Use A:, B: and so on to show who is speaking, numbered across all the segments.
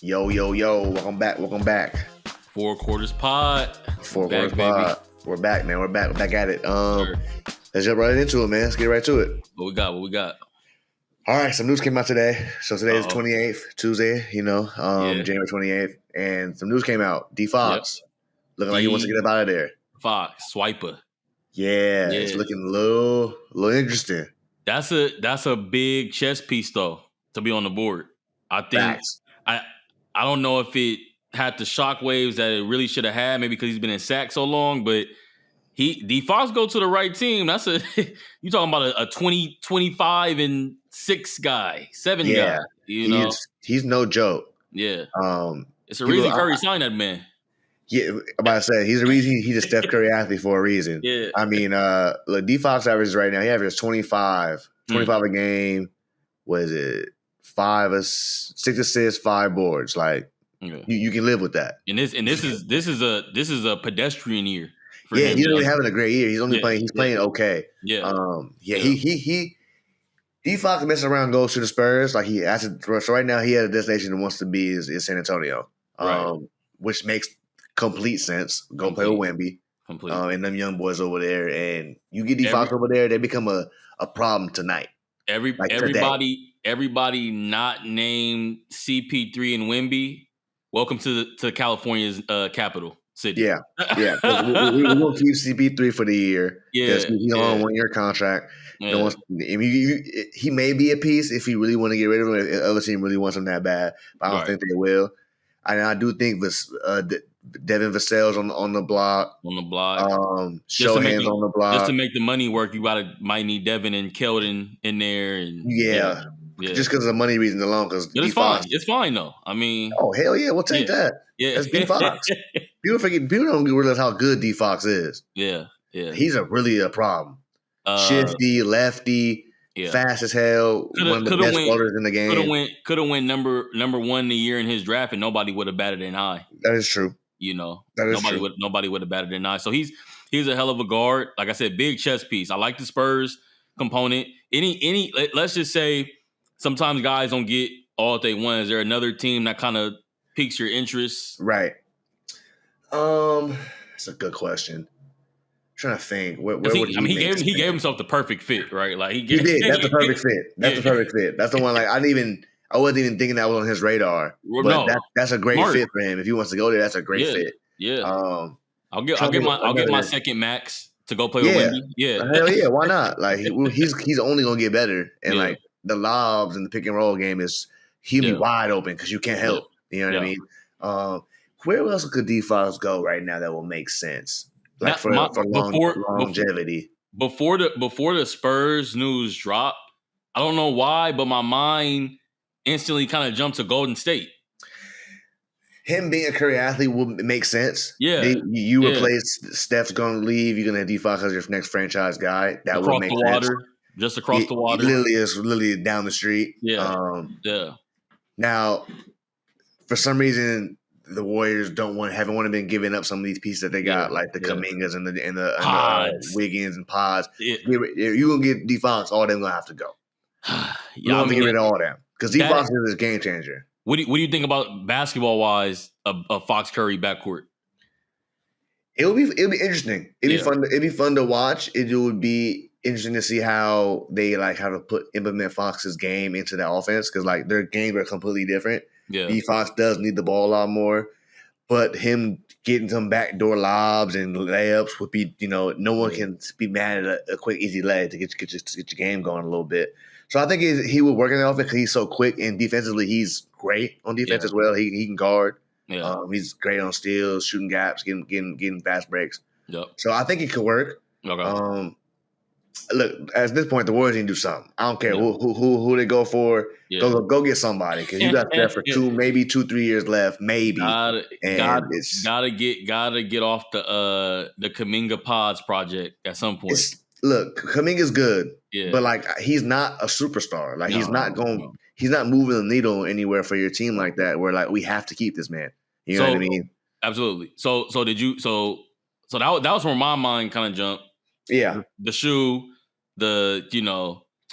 A: Yo, yo, yo. Welcome back. Welcome back.
B: Four Quarters Pod.
A: Four Quarters Pod. We're back, man. We're back. We're back at it. Let's jump right into it, man. Let's get right to it.
B: What we got?
A: All right. Some news came out today. So today is 28th, Tuesday, January 28th. And some news came out. D Fox. Looking like he wants to get up out of there.
B: Fox. Swiper.
A: Yeah. It's looking a little interesting.
B: That's a big chess piece, though, to be on the board. I think
A: Facts.
B: I don't know if it had the shockwaves that it really should have had, maybe because he's been in sack so long, but D Fox go to the right team. That's you talking about a 20, 25 and 6 guy, 7 guy.
A: He's no joke.
B: Yeah. It's a reason Curry signed that man.
A: Yeah, I'm about to say he's the reason he's a Steph Curry athlete for a reason.
B: Yeah.
A: I mean, look, D Fox averages right now. He averages 25 a game. What is it? 6 assists, 5 boards. Like you can live with that.
B: And this is a pedestrian year.
A: For him, he's really having a great year. He's only playing. He's playing okay.
B: Yeah.
A: He D Fox messing around goes to the Spurs. Like he has to. So right now he has a destination that wants to be is San Antonio. Which makes complete sense. Go play with Wemby. And them young boys over there, and you get D Fox over there, they become a problem tonight.
B: Everybody not named CP3 and Wemby. Welcome to California's capital city.
A: Yeah. We're gonna keep CP3 for the year.
B: Yeah,
A: he's on a 1-year contract. Yeah. He may be a piece if you really want to get rid of him. If the other team really wants him that bad, but I don't think they will. And I do think this Devin Vassell's on the block. Shohan's on the block.
B: Just to make the money work, you might need Devin and Keldon in there. And
A: just because of the money reasons alone. Because
B: it's fine. It's fine though. I mean,
A: oh hell yeah, we'll take that.
B: Yeah,
A: that's D Fox. People don't realize how good D Fox is.
B: Yeah.
A: He's really a problem. Shifty, lefty. Yeah. Fast as hell, one of the best floaters in the game.
B: Could have went number 1 the year in his draft, and nobody would have batted an eye.
A: That is true.
B: Nobody would have batted an eye. So he's a hell of a guard. Like I said, big chess piece. I like the Spurs component. Let's just say sometimes guys don't get all that they want. Is there another team that kind of piques your interest?
A: Right. That's a good question. Trying to think.
B: He gave himself the perfect fit, right? Like he
A: did. That's the perfect fit. That's the perfect fit. That's the one. Like I wasn't even thinking that was on his radar. But that's a great fit for him. If he wants to go there, that's a great fit.
B: Yeah. I'll get my second max to go play with Wemby. Yeah.
A: Hell yeah. Why not? Like he's only gonna get better. And like the lobs and the pick and roll game he'll be wide open because you can't help. You know what I mean? Where else could D Fox go right now that will make sense? Like for longevity.
B: Before the Spurs news dropped, I don't know why, but my mind instantly kind of jumped to Golden State.
A: Him being a Curry athlete would make sense.
B: Yeah.
A: You replace Steph's going to leave. You're going to have D Fox as your next franchise guy. That would make sense.
B: Just across the water.
A: Literally down the street.
B: Yeah.
A: Now, for some reason, the Warriors haven't been giving up some of these pieces that they got, like the Kumingas and the Wiggins and Pods. You're gonna get D Fox, all them gonna have to go. You're gonna get rid of all them because D Fox is a game changer.
B: What do you think about basketball wise a Fox Curry backcourt?
A: It'll be interesting. It'd be fun to watch. It would be interesting to see how they implement Fox's game into that offense because like their games are completely different.
B: Yeah.
A: D Fox does need the ball a lot more, but him getting some backdoor lobs and layups would be, no one can be mad at a quick, easy lay to get your game going a little bit. So I think he would work in the offense because he's so quick and defensively he's great on defense as well. He can guard.
B: Yeah.
A: He's great on steals, shooting gaps, getting fast breaks.
B: Yep.
A: So I think it could work.
B: Okay.
A: Look, at this point, the Warriors need to do something. I don't care who they go for. Yeah. Go get somebody because you got there for 2-3 years left, maybe.
B: Gotta get off the Kuminga Pods project at some point.
A: Look, Kuminga's good, but like he's not a superstar. Like he's not moving the needle anywhere for your team like that. Where like we have to keep this man. You know what I mean?
B: Absolutely. So that was where my mind kind of jumped.
A: Yeah.
B: The shoe,
A: I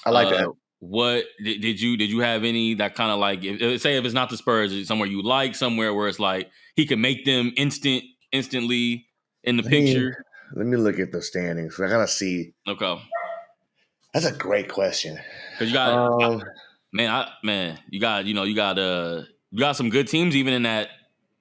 A: like that.
B: what did you have any that kind of like say if it's not the Spurs, it's somewhere you like, somewhere where it's like he can make them instantly in the picture?
A: Let me look at the standings. I gotta see.
B: Okay,
A: that's a great question.
B: Because you got you got some good teams even in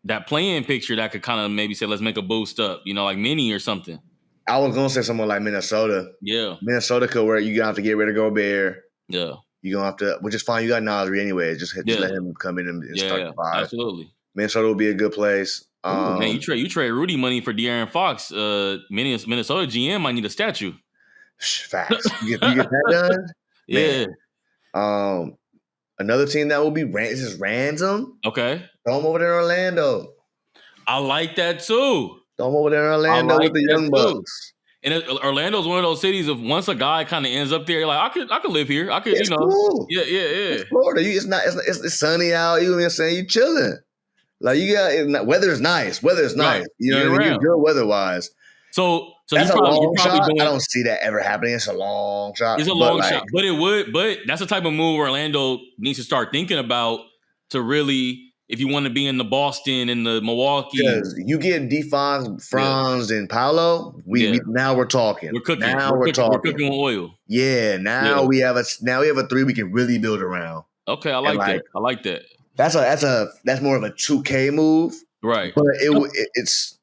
B: that play-in picture that could kind of maybe say let's make a boost up, like Mini or something.
A: I was gonna say someone like Minnesota.
B: Yeah,
A: Minnesota could where you gonna have to get rid of Gobert.
B: Yeah,
A: you're gonna have to, which is fine. You got Nasri anyway. Just let him come in and start the five.
B: Absolutely,
A: Minnesota will be a good place.
B: Man, you trade Rudy money for De'Aaron Fox. Minnesota GM might need a statue.
A: Facts. You get that done.
B: Yeah.
A: Man. Another team that will be is Ransom.
B: Okay.
A: Throw him over there in Orlando.
B: I like that too.
A: Throw him over there in Orlando with the Young Bucks.
B: And Orlando's one of those cities of once a guy kind of ends up there, you're like I could live here. I could,
A: it's cool.
B: Yeah.
A: It's Florida. It's sunny out. You know what I'm saying? You chilling. Like weather's nice. Weather's nice. You know what I mean? You're good weather-wise.
B: So
A: that's a long shot. I don't see that ever happening. It's a long shot.
B: It's a long shot, but it would. But that's the type of move Orlando needs to start thinking about to really, if you want to be in the Boston and the Milwaukee.
A: Because you get Defon, Franz, and Paolo, now we're talking.
B: We're cooking.
A: Now we're talking.
B: We're cooking with oil.
A: Yeah. Now we have a three we can really build around.
B: Okay, I like that. I like that.
A: That's more of a 2K move,
B: right?
A: But it's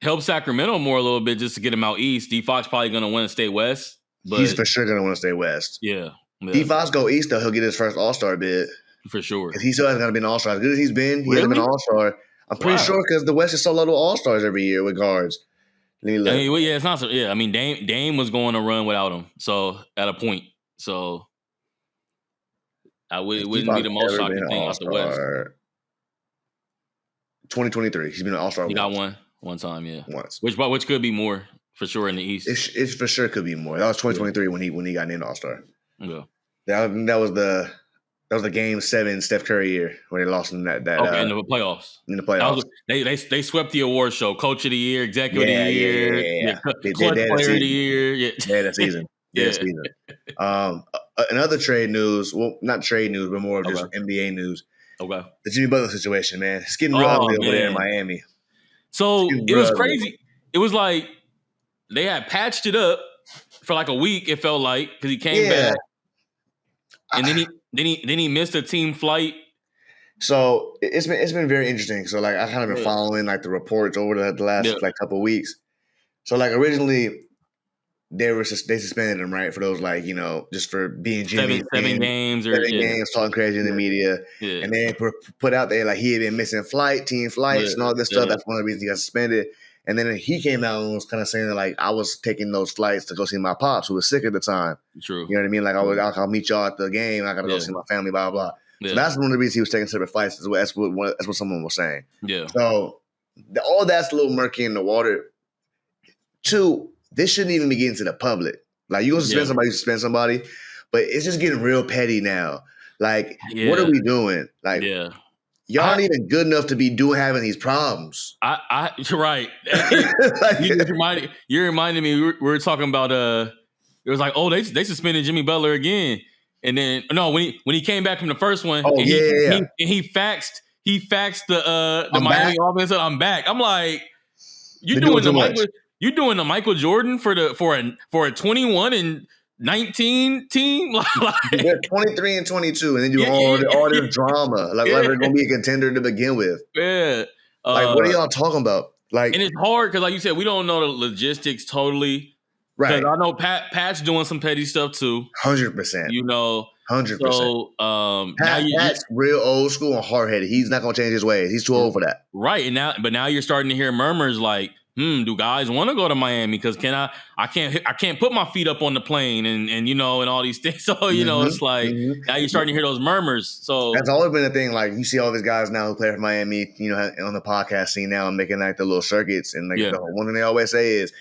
B: help Sacramento more a little bit just to get him out east. D-Fox probably going to win and stay west. But
A: he's for sure going to want to stay west.
B: Yeah.
A: D-Fox go east, though, he'll get his first All-Star bid.
B: For sure.
A: Because he still hasn't been an All-Star. As good as he's been, he hasn't been an All-Star. I'm pretty sure because the West is so low to All-Stars every year with guards. Let me look.
B: It's not so. Yeah, I mean, Dame was going to run without him. So, at a point. So, it wouldn't be the most shocking thing out the West.
A: 2023. He's been an All-Star.
B: He got one time, yeah.
A: Once.
B: Which could be more for sure in the East.
A: It for sure could be more. That was 2023 when he got named All-Star.
B: Yeah.
A: That was the Game 7 Steph Curry year where they lost in that
B: in the playoffs.
A: In the playoffs.
B: They swept the award show. Coach of the Year, Executive of the Year, Clutch Player of the Year. Yeah,
A: that season. Season. Another trade news, well, not trade news, but more of just NBA news.
B: Okay.
A: The Jimmy Butler situation, man. It's getting real ugly over there in Miami.
B: So it was crazy. It was like they had patched it up for like a week, it felt like, because he came back. And then he missed a team flight. So
A: it's been very interesting. So like I kind of been following like the reports over the last like couple of weeks. So like originally they suspended him, right, for those like, just for being Jimmy.
B: Seven games
A: talking crazy in the media. Yeah. And they put out there like he had been missing team flights and all this stuff. That's one of the reasons he got suspended. And then he came out and was kind of saying that like I was taking those flights to go see my pops who was sick at the time.
B: True.
A: You know what I mean? Like I'll meet y'all at the game. I gotta go see my family. Blah blah. Yeah. So that's one of the reasons he was taking separate flights. That's what someone was saying.
B: Yeah.
A: So all that's a little murky in the water. Two, this shouldn't even be getting to the public. Like you gonna suspend somebody, but it's just getting real petty now. Like what are we doing? Like y'all aren't even good enough to be having these problems.
B: Right. You reminded me. We were talking about it was like, oh, they suspended Jimmy Butler again, and then when he came back from the first one, he faxed the Miami offense. I'm back. I'm like, you're doing the Michael Jordan for a 21 and 19 team,
A: they're 23 and 22, and then you all this drama. Like they're gonna be a contender to begin with.
B: Yeah.
A: Like what are y'all talking about? Like, and
B: it's hard because, like you said, we don't know the logistics totally. Right. I know Pat's doing some petty stuff too.
A: 100%. 100%.
B: So
A: Pat's real old school and hard headed. He's not gonna change his ways. He's too old for that.
B: Right. And now you're starting to hear murmurs like, do guys want to go to Miami? Because I can't put my feet up on the plane and and all these things. So it's like now you're starting to hear those murmurs. So
A: that's always been a thing. Like you see all these guys now who play for Miami, on the podcast scene now and making like the little circuits. And like the one thing they always say is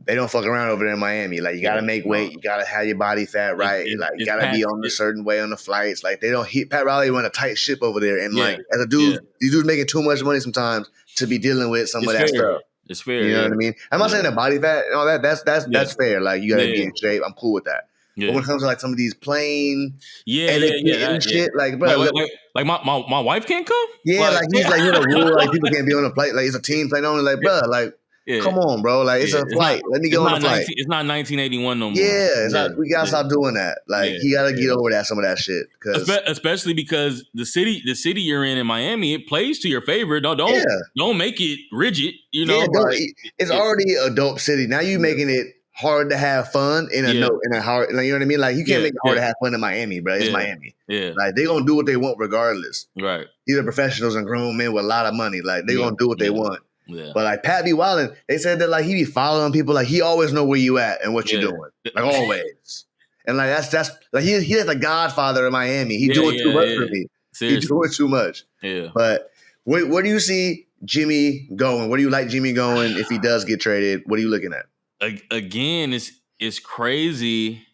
A: they don't fuck around over there in Miami. Like you got to make weight, you got to have your body fat right. You got to be on a certain way on the flights. Like they don't. Pat Riley run a tight ship over there, and like as a dude, these dudes making too much money sometimes to be dealing with some of that stuff.
B: It's fair.
A: You know what I mean? I'm not saying that body fat and all that. That's fair. Like you gotta be in shape. I'm cool with that. But when it comes to like some of these playing
B: that,
A: shit, like bro,
B: like my wife can't come.
A: Yeah, like he's like rule like people can't be on the plane. Like it's a team plane only. Like bro, like come on, bro. Like it's a flight. Let me go on the flight.
B: It's not 1981 no more.
A: Yeah, it's not. We gotta stop doing that. Like he gotta get over some of that shit.
B: Especially because the city you're in Miami, it plays to your favor. Don't make it rigid. You know,
A: it's already a dope city. Now you making it hard to have fun in a hard. Like, you know what I mean? Like you can't make it hard to have fun in Miami, bro. It's Miami.
B: Yeah,
A: like they gonna do what they want regardless.
B: Right.
A: These are professionals and grown men with a lot of money. Like they gonna do what they want.
B: Yeah.
A: But like Pat B. Wildin, they said that like he be following people, like he always know where you at and what you're doing, like always. And like that's like he's the Godfather of Miami. He doing too much for me. He's doing too much.
B: Yeah.
A: But where do you see Jimmy going? Where do you like Jimmy going if he does get traded? What are you looking at?
B: Again, it's crazy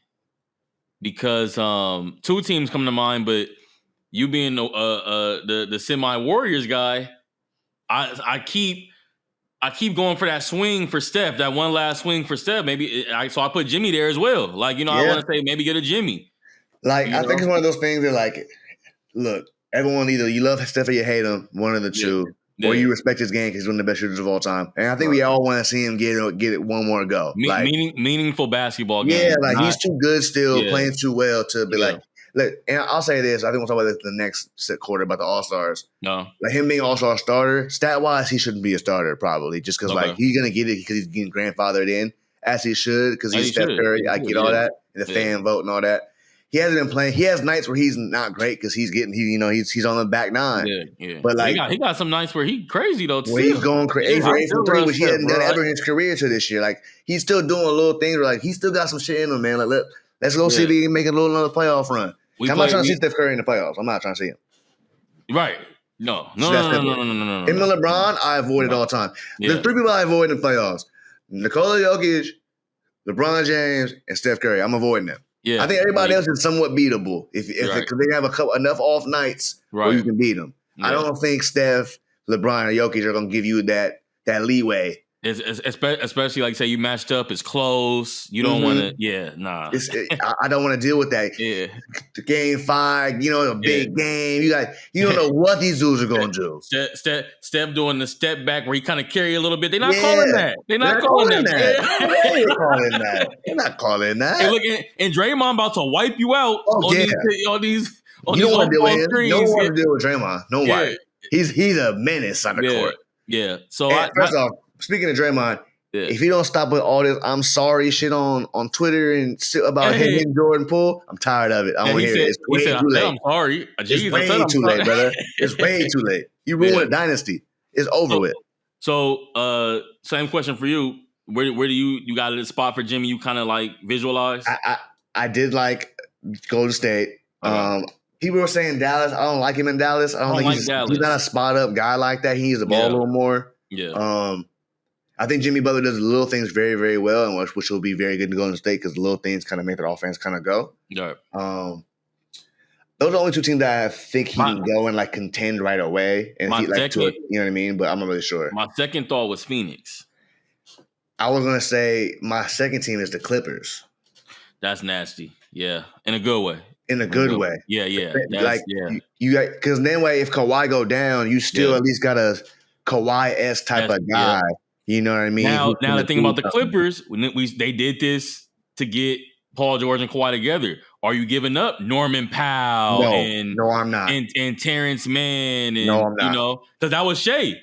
B: because two teams come to mind, but you being the semi Warriors guy, I keep going for that swing for Steph, that one last swing for Steph. So I put Jimmy there as well. Like, I want to say maybe get a Jimmy.
A: Like, I think it's one of those things that, like, look, everyone either you love Steph or you hate him, one of the two, or you respect his game because he's one of the best shooters of all time. And I think we all want to see him get it one more go.
B: Meaningful basketball game.
A: Yeah, like he's too good still, playing too well to be like. Look, and I'll say this. I think we'll talk about this in the next quarter about the All-Stars.
B: No.
A: Like him being All-Star starter, stat-wise, he shouldn't be a starter probably just because like he's going to get it because he's getting grandfathered in as he should because he's Steph Curry. I get all that and the fan vote and all that. He hasn't been playing. He has nights where he's not great because he's on the back nine.
B: Yeah.
A: But like
B: he got some nights where he's crazy though.
A: Where he's going crazy, 8 for 3, which he hadn't done ever in his career to this year. Like he's still doing little things where like he still got some shit in him, man. Like let's go see if he can make another playoff run. I'm not trying to see Steph Curry in the playoffs. I'm not trying to see him.
B: Right. No. Him
A: and LeBron, I avoid it all the time. There's 3 people I avoid in the playoffs. Nikola Jokic, LeBron James, and Steph Curry. I'm avoiding them. Yeah. I think everybody else is somewhat beatable if because they have enough off nights where you can beat them. Yeah. I don't think Steph, LeBron, or Jokic are going to give you that leeway.
B: Especially like say you matched up, it's close. You don't want to,
A: I don't want to deal with that.
B: Yeah,
A: the game 5, a big game. You don't know what these dudes are going to do.
B: Steph doing the step back where he kind of carry a little bit. They're not calling that. They're not calling that.
A: They're not calling that.
B: Hey, look, and Draymond about to wipe you out on these. You don't want to deal with him.
A: No one want to deal with Draymond. No way. He's a menace on the court.
B: Yeah. So
A: first off. Speaking of Draymond, if you don't stop with all this I'm sorry shit on Twitter and about him and Jordan Poole, I'm tired of it. I don't hear it. It's way too late.
B: I'm sorry.
A: It's way too late, brother. It's way too late. You ruined a dynasty. It's over with.
B: So, same question for you. Where do you got a spot for Jimmy you kind of like visualize?
A: I did like Golden State. People were saying Dallas. I don't like him in Dallas. I don't think he's not a spot up guy like that. He needs the ball a little more.
B: Yeah.
A: I think Jimmy Butler does the little things very, very well, and which will be very good to Golden State because the little things kind of make that offense kind of go.
B: Right.
A: Those are the only 2 teams that I think he can go and like contend right away, and you know what I mean. But I'm not really sure.
B: My second thought was Phoenix.
A: I was gonna say my second team is the Clippers.
B: That's nasty. Yeah, in a good way.
A: In a good way.
B: Yeah.
A: You got because then way if Kawhi go down, you still at least got a Kawhi-esque type of guy. You know what I mean?
B: Now the thing about the Clippers, they did this to get Paul George and Kawhi together. Are you giving up Norman Powell?
A: No, I'm not.
B: And Terrence Mann? And,
A: no, I'm not.
B: Because that was Shea.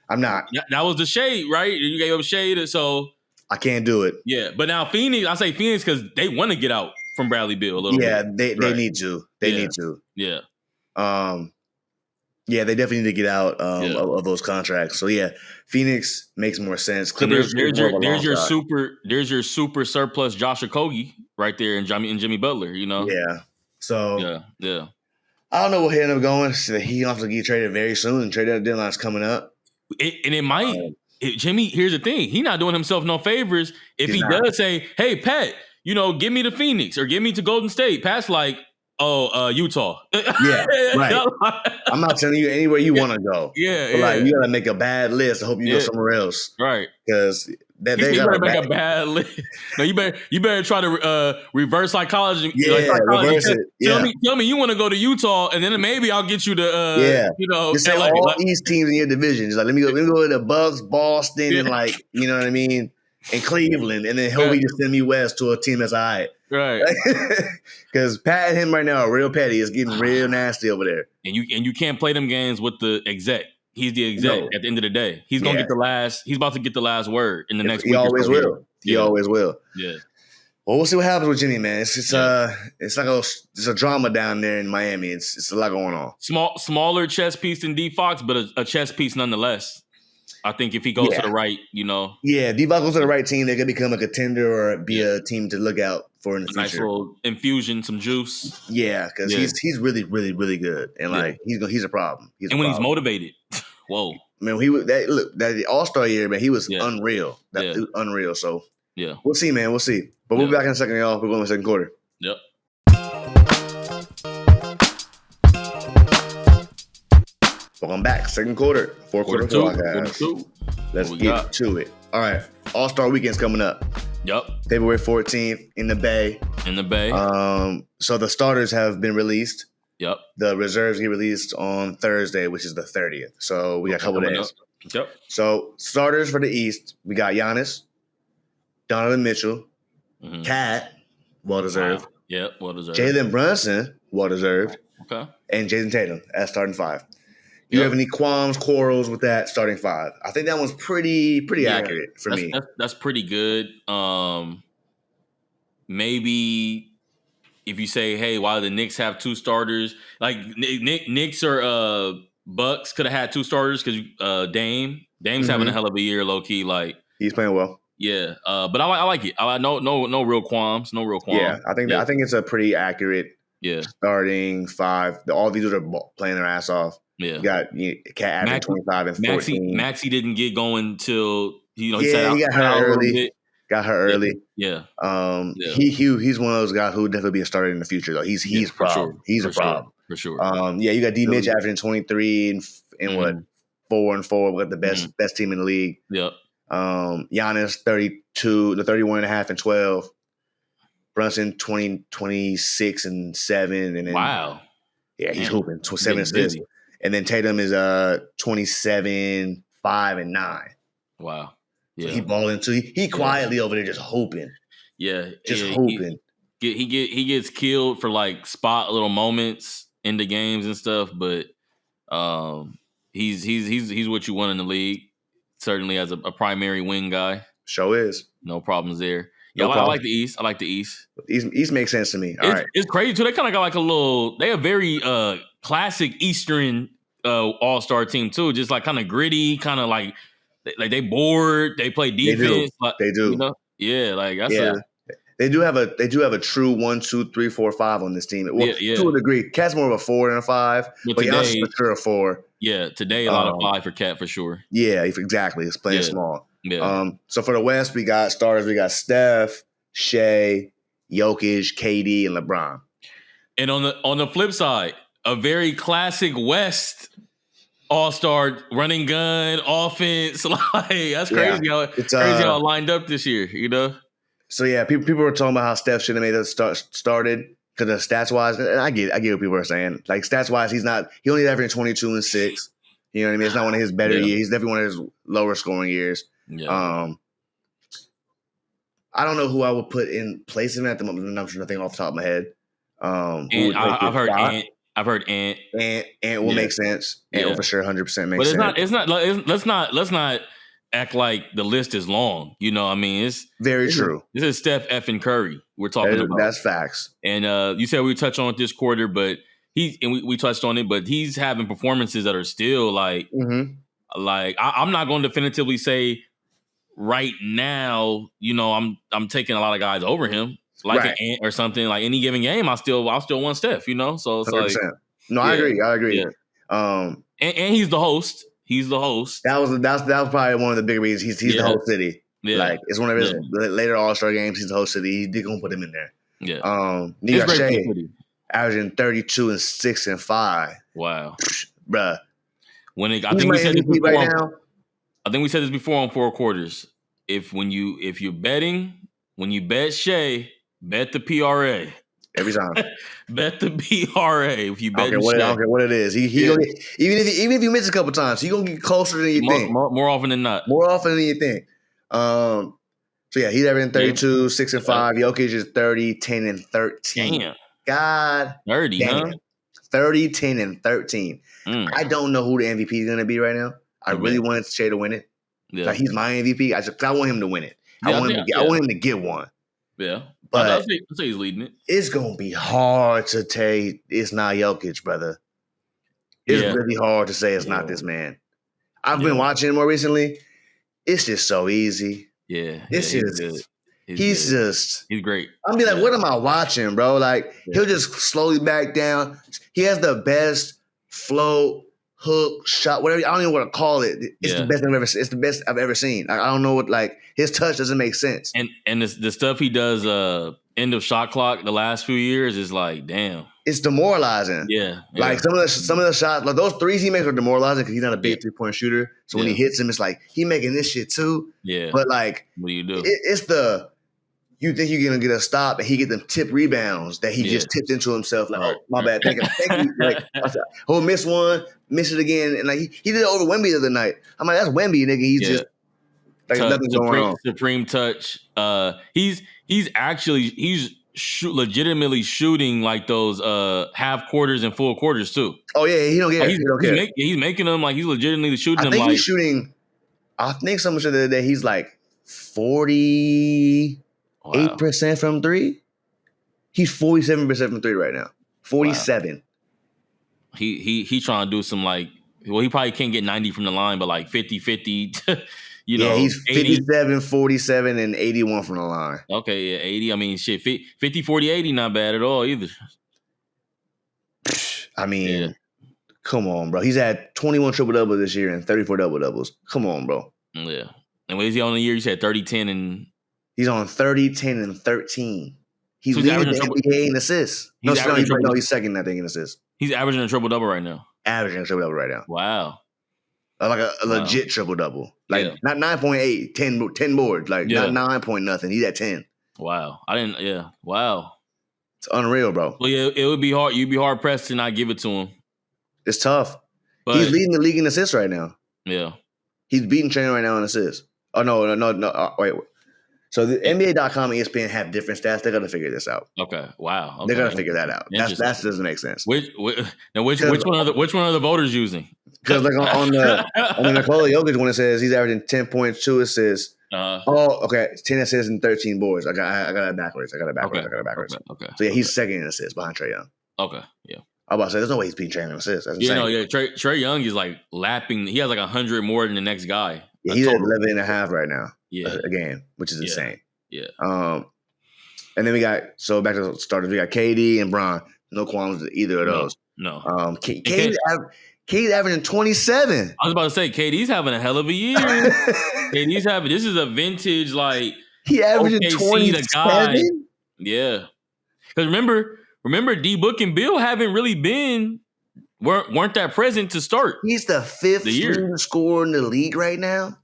A: I'm not.
B: That was the Shea, right? You gave up Shea, so
A: I can't do it.
B: Yeah, but now Phoenix, I say Phoenix because they want to get out from Bradley Beal a little bit.
A: Yeah, they need to. They need to.
B: Yeah.
A: Yeah, they definitely need to get out of those contracts. So yeah, Phoenix makes more sense. Clippers.
B: There's your super surplus Josh Okogie right there, and Jimmy Butler.
A: Yeah. So
B: yeah.
A: I don't know what he'll end up going. So he has to get traded very soon. And trade deadline's coming up.
B: It might. Jimmy, here's the thing. He's not doing himself no favors if he does say, "Hey, Pat, give me to Phoenix or give me to Golden State." Pat's like, Utah.
A: Yeah, right. I'm not telling you anywhere you want to go.
B: Yeah,
A: but like you gotta make a bad list. I hope you go somewhere else.
B: Right.
A: Because They
B: You
A: got
B: better
A: a
B: make
A: bad.
B: a bad list. No, you better try to reverse psychology.
A: Yeah, reverse it. Yeah,
B: Tell me you want to go to Utah, and then maybe I'll get you to
A: Just say
B: LA.
A: all East teams in your division. Just like let me go to the Bucks, Boston, and like you know what I mean, and Cleveland, and then hope he just send me west to a team that's all right.
B: Right.
A: Because Pat and him right now are real petty. It's getting real nasty over there.
B: And you can't play them games with the exec. He's the exec at the end of the day. He's gonna get he's about to get the last word in the next week.
A: He always will. He always will.
B: Yeah.
A: Well, we'll see what happens with Jimmy, man. It's like a drama down there in Miami. It's a lot going on.
B: Smaller chess piece than D Fox, but a chess piece nonetheless. I think if he goes to the right,
A: Yeah, if D Fox goes to the right team, they could become a contender or be a team to look out for in the future.
B: Nice little infusion, some juice.
A: Yeah, because he's really, really, really good, and like he's a problem. He's
B: he's motivated, whoa.
A: Man, that All-Star year, man, he was unreal. Unreal. So we'll see, man. We'll see. But we'll be back in a second, y'all. We're going to the second quarter.
B: Yep.
A: Welcome back. Second quarter. Quarter two. Let's get to it. All right. All-Star Weekend's coming up.
B: Yep.
A: February 14th in the Bay. So the starters have been released.
B: Yep.
A: The reserves get released on Thursday, which is the 30th. So we got a couple days.
B: Yep.
A: So starters for the East, we got Giannis, Donovan Mitchell, Cat, well-deserved.
B: Wow. Yep, well-deserved.
A: Jalen Brunson, well-deserved.
B: Okay.
A: And Jason Tatum as starting five. Do you have any quarrels with that starting five? I think that one's pretty accurate for me.
B: That's pretty good. Maybe if you say, hey, why do the Knicks have two starters? Like Knicks or Bucks could have had two starters because Dame's having a hell of a year, low key. Like
A: he's playing well.
B: Yeah, but I like it. No real qualms. No real qualms.
A: Yeah, I think it's a pretty accurate starting five. All these are playing their ass off. Yeah, you got Cat averaging 25 and 14.
B: Maxey didn't get going till he
A: got hurt early. Got hurt early.
B: Yeah.
A: He's one of those guys who would definitely be a starter in the future though. He's a problem.
B: Sure.
A: He's a problem.
B: For sure.
A: You got D Mitch averaging 23 and what 4-4 with the best team in the league.
B: Yep.
A: Giannis 32, the 31.5 and 12. Brunson 26 and 7, and then
B: wow.
A: Yeah, he's hooping 7 assists. And then Tatum is 27, 5 and 9.
B: Wow. Yeah.
A: So he balling too. He quietly over there just hoping.
B: Yeah.
A: Just hoping.
B: He gets killed for like spot little moments in the games and stuff, but he's what you want in the league. Certainly as a primary wing guy.
A: Sure is.
B: No problems there. Yeah, I like the East.
A: East makes sense to me. All right.
B: It's crazy too. They kind of got like they have very classic Eastern all-star team too. Just like kind of gritty, kind of like they bored. They play defense.
A: They do.
B: You know? Yeah, like that's
A: They do have a true 1, 2, 3, 4, 5 on this team. Well, to a degree. Cat's more of a 4 than a 5, but today, for sure a 4.
B: Yeah, today a lot of 5 for Cat for sure.
A: Yeah, exactly. It's playing small.
B: Yeah.
A: So for the West, we got starters. We got Steph, Shea, Jokic, KD, and LeBron.
B: And on the flip side, a very classic West all-star running gun offense. Like that's crazy how it lined up this year. You know.
A: So yeah, people were talking about how Steph should have made it started because of stats wise, and I get what people are saying. Like stats wise, he only averaging 22 and 6. You know what I mean? It's not one of his better years. He's definitely one of his lower scoring years. Yeah. I don't know who I would put in place of him at the moment. I'm trying to think off the top of my head.
B: I've heard Ant.
A: Ant will make sense. Ant will for sure 100% make sense.
B: But let's not act like the list is long. You know, what I mean, it's
A: very true.
B: This is Steph effing Curry we're talking about.
A: That's facts.
B: And you said we touch on it this quarter, but we touched on it, but he's having performances that are still like, like I'm not going to definitively say right now, you know, I'm taking a lot of guys over him, like an Ant or something. Like any given game, I'll still want Steph, you know. So it's 100%. Like,
A: no, I agree.
B: Yeah. And he's the host. He's the host.
A: That was probably one of the big reasons. He's the host city. Yeah. Like it's one of his later All-Star games. He's the host city. They're gonna put him in there.
B: Yeah.
A: You got Shea averaging 32 and 6 and 5.
B: Wow,
A: bruh.
B: I think we said this before on 4 quarters. if you're betting, when you bet Shea, bet the PRA.
A: Every time.
B: Bet the PRA if you bet
A: I don't care what it is. He gonna get, even if you miss a couple times, he gonna get closer than you think.
B: More often than not.
A: More often than you think. So yeah, he's averaging 32, 6 and 5. Jokic is 30, 10 and 13.
B: Damn.
A: God
B: 30,
A: damn.
B: huh?
A: 30, 10 and 13.
B: Mm.
A: I don't know who the MVP is gonna be right now. I really wanted Shea to win it.
B: Yeah.
A: Like, he's my MVP. I want him to win it. I want him to get one.
B: Yeah.
A: But
B: I'll say he's leading it.
A: It's gonna be hard to say it's not Jokic, brother. It's really hard to say it's not this man. I've been watching him more recently. It's just so easy.
B: Yeah.
A: It's just he's
B: great.
A: I'm be like, what am I watching, bro? Like, he'll just slowly back down. He has the best float, hook, shot, whatever. I don't even want to call it. It's the best I've ever seen. It's the best I've ever seen. I don't know what, like, his touch doesn't make sense.
B: And the stuff he does end of shot clock the last few years is like, damn.
A: It's demoralizing.
B: Yeah.
A: Like, some of the shots, like those threes he makes are demoralizing because he's not a big 3-point shooter. So when he hits him, it's like, he making this shit too.
B: Yeah.
A: But like,
B: what do you do?
A: It's you think you're gonna get a stop and he get them tip rebounds that he just tipped into himself. Like, oh, my bad. Thank you. Like, he'll miss one, miss it again. And like, he did it over Wemby the other night. I'm like, that's Wemby, nigga. He's just like, nothing's going on.
B: Supreme touch. He's legitimately shooting like those half quarters and full quarters too.
A: Oh yeah, he don't care. He don't care.
B: He's making them like he's legitimately shooting them.
A: I think he's shooting. I think someone said the other day he's like 48% from three. He's 47% from three right now. 47.
B: Wow. He trying to do some like. Well, he probably can't get 90 from the line, but like 50-50.
A: Yeah, he's 57, 47, and 81 from the line.
B: Okay, yeah, 80. I mean, shit, 50, 40, 80, not bad at all either.
A: I mean, come on, bro. He's had 21 triple-doubles this year and 34 double-doubles. Come on, bro.
B: Yeah. And what is he on the year? You said 30, 10, and...
A: He's on 30, 10, and 13. He's leading the NBA in assists. He's second, I think, in assists.
B: He's averaging a triple-double right now.
A: Averaging a triple-double right now.
B: Wow.
A: Like a legit triple-double. Like, not 9.8, 10 boards. Like, not 9 point nothing. He's at 10.
B: Wow. Wow.
A: It's unreal, bro.
B: Well, yeah, it would be hard. You'd be hard-pressed to not give it to him.
A: It's tough. But he's leading the league in assists right now.
B: Yeah.
A: He's beating Train right now in assists. Oh, no. Wait. So the NBA.com and ESPN have different stats. They got to figure this out.
B: Okay. Wow. Okay.
A: They got to figure that out. That doesn't make sense.
B: Which one are the voters using?
A: Because like on the Nikola Jokic one, it says he's averaging 10.2 assists. Okay, 10 assists and 13 boards. I got it backwards.
B: Okay.
A: So yeah, he's second in assists behind Trae Young.
B: Okay. Yeah.
A: I was about to say there's no way he's beating Trae Young in assists. That's insane.
B: Trae Young is like lapping. He has like 100 more than the next guy.
A: Yeah, he's at 11 and a half right now. A game, which is insane.
B: Yeah.
A: And then we got back to the starters. We got KD and Bron. No qualms with either of those.
B: No.
A: KD's averaging 27.
B: I was about to say KD's having a hell of a year. This is a vintage like
A: he averaging
B: OKC,
A: 27.
B: The guy. Yeah. Because remember D Book and Bill haven't really weren't that present to start.
A: He's the fifth leading scorer in the league right now.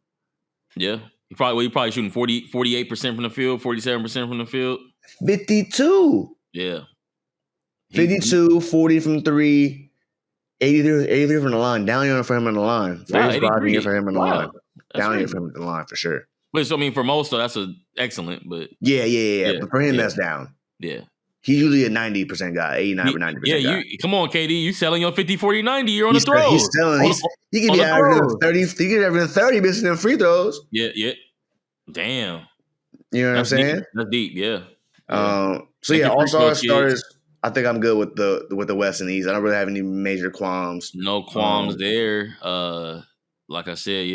B: Yeah. He probably shooting 48% from the field, 47% from the field.
A: 52.
B: Yeah.
A: 52, 40 from three, 83 from the line. Down here for him on the line. Very surprising for him on the line. Down here for him on the line for sure.
B: But so, I mean, for most, though, that's excellent. But
A: yeah. But for him, that's down.
B: Yeah.
A: He's usually a 90% guy, 89 or 90% guy.
B: Come on, KD. You selling your 50, 40, 90. You're on the throws.
A: He's selling. He could be averaging 30. He could be averaging 30 missing them free throws.
B: Yeah. Damn.
A: You know what I'm saying?
B: That's deep, yeah.
A: All-star starters, I think I'm good with the West and East. I don't really have any major qualms.
B: No qualms there. Like I said,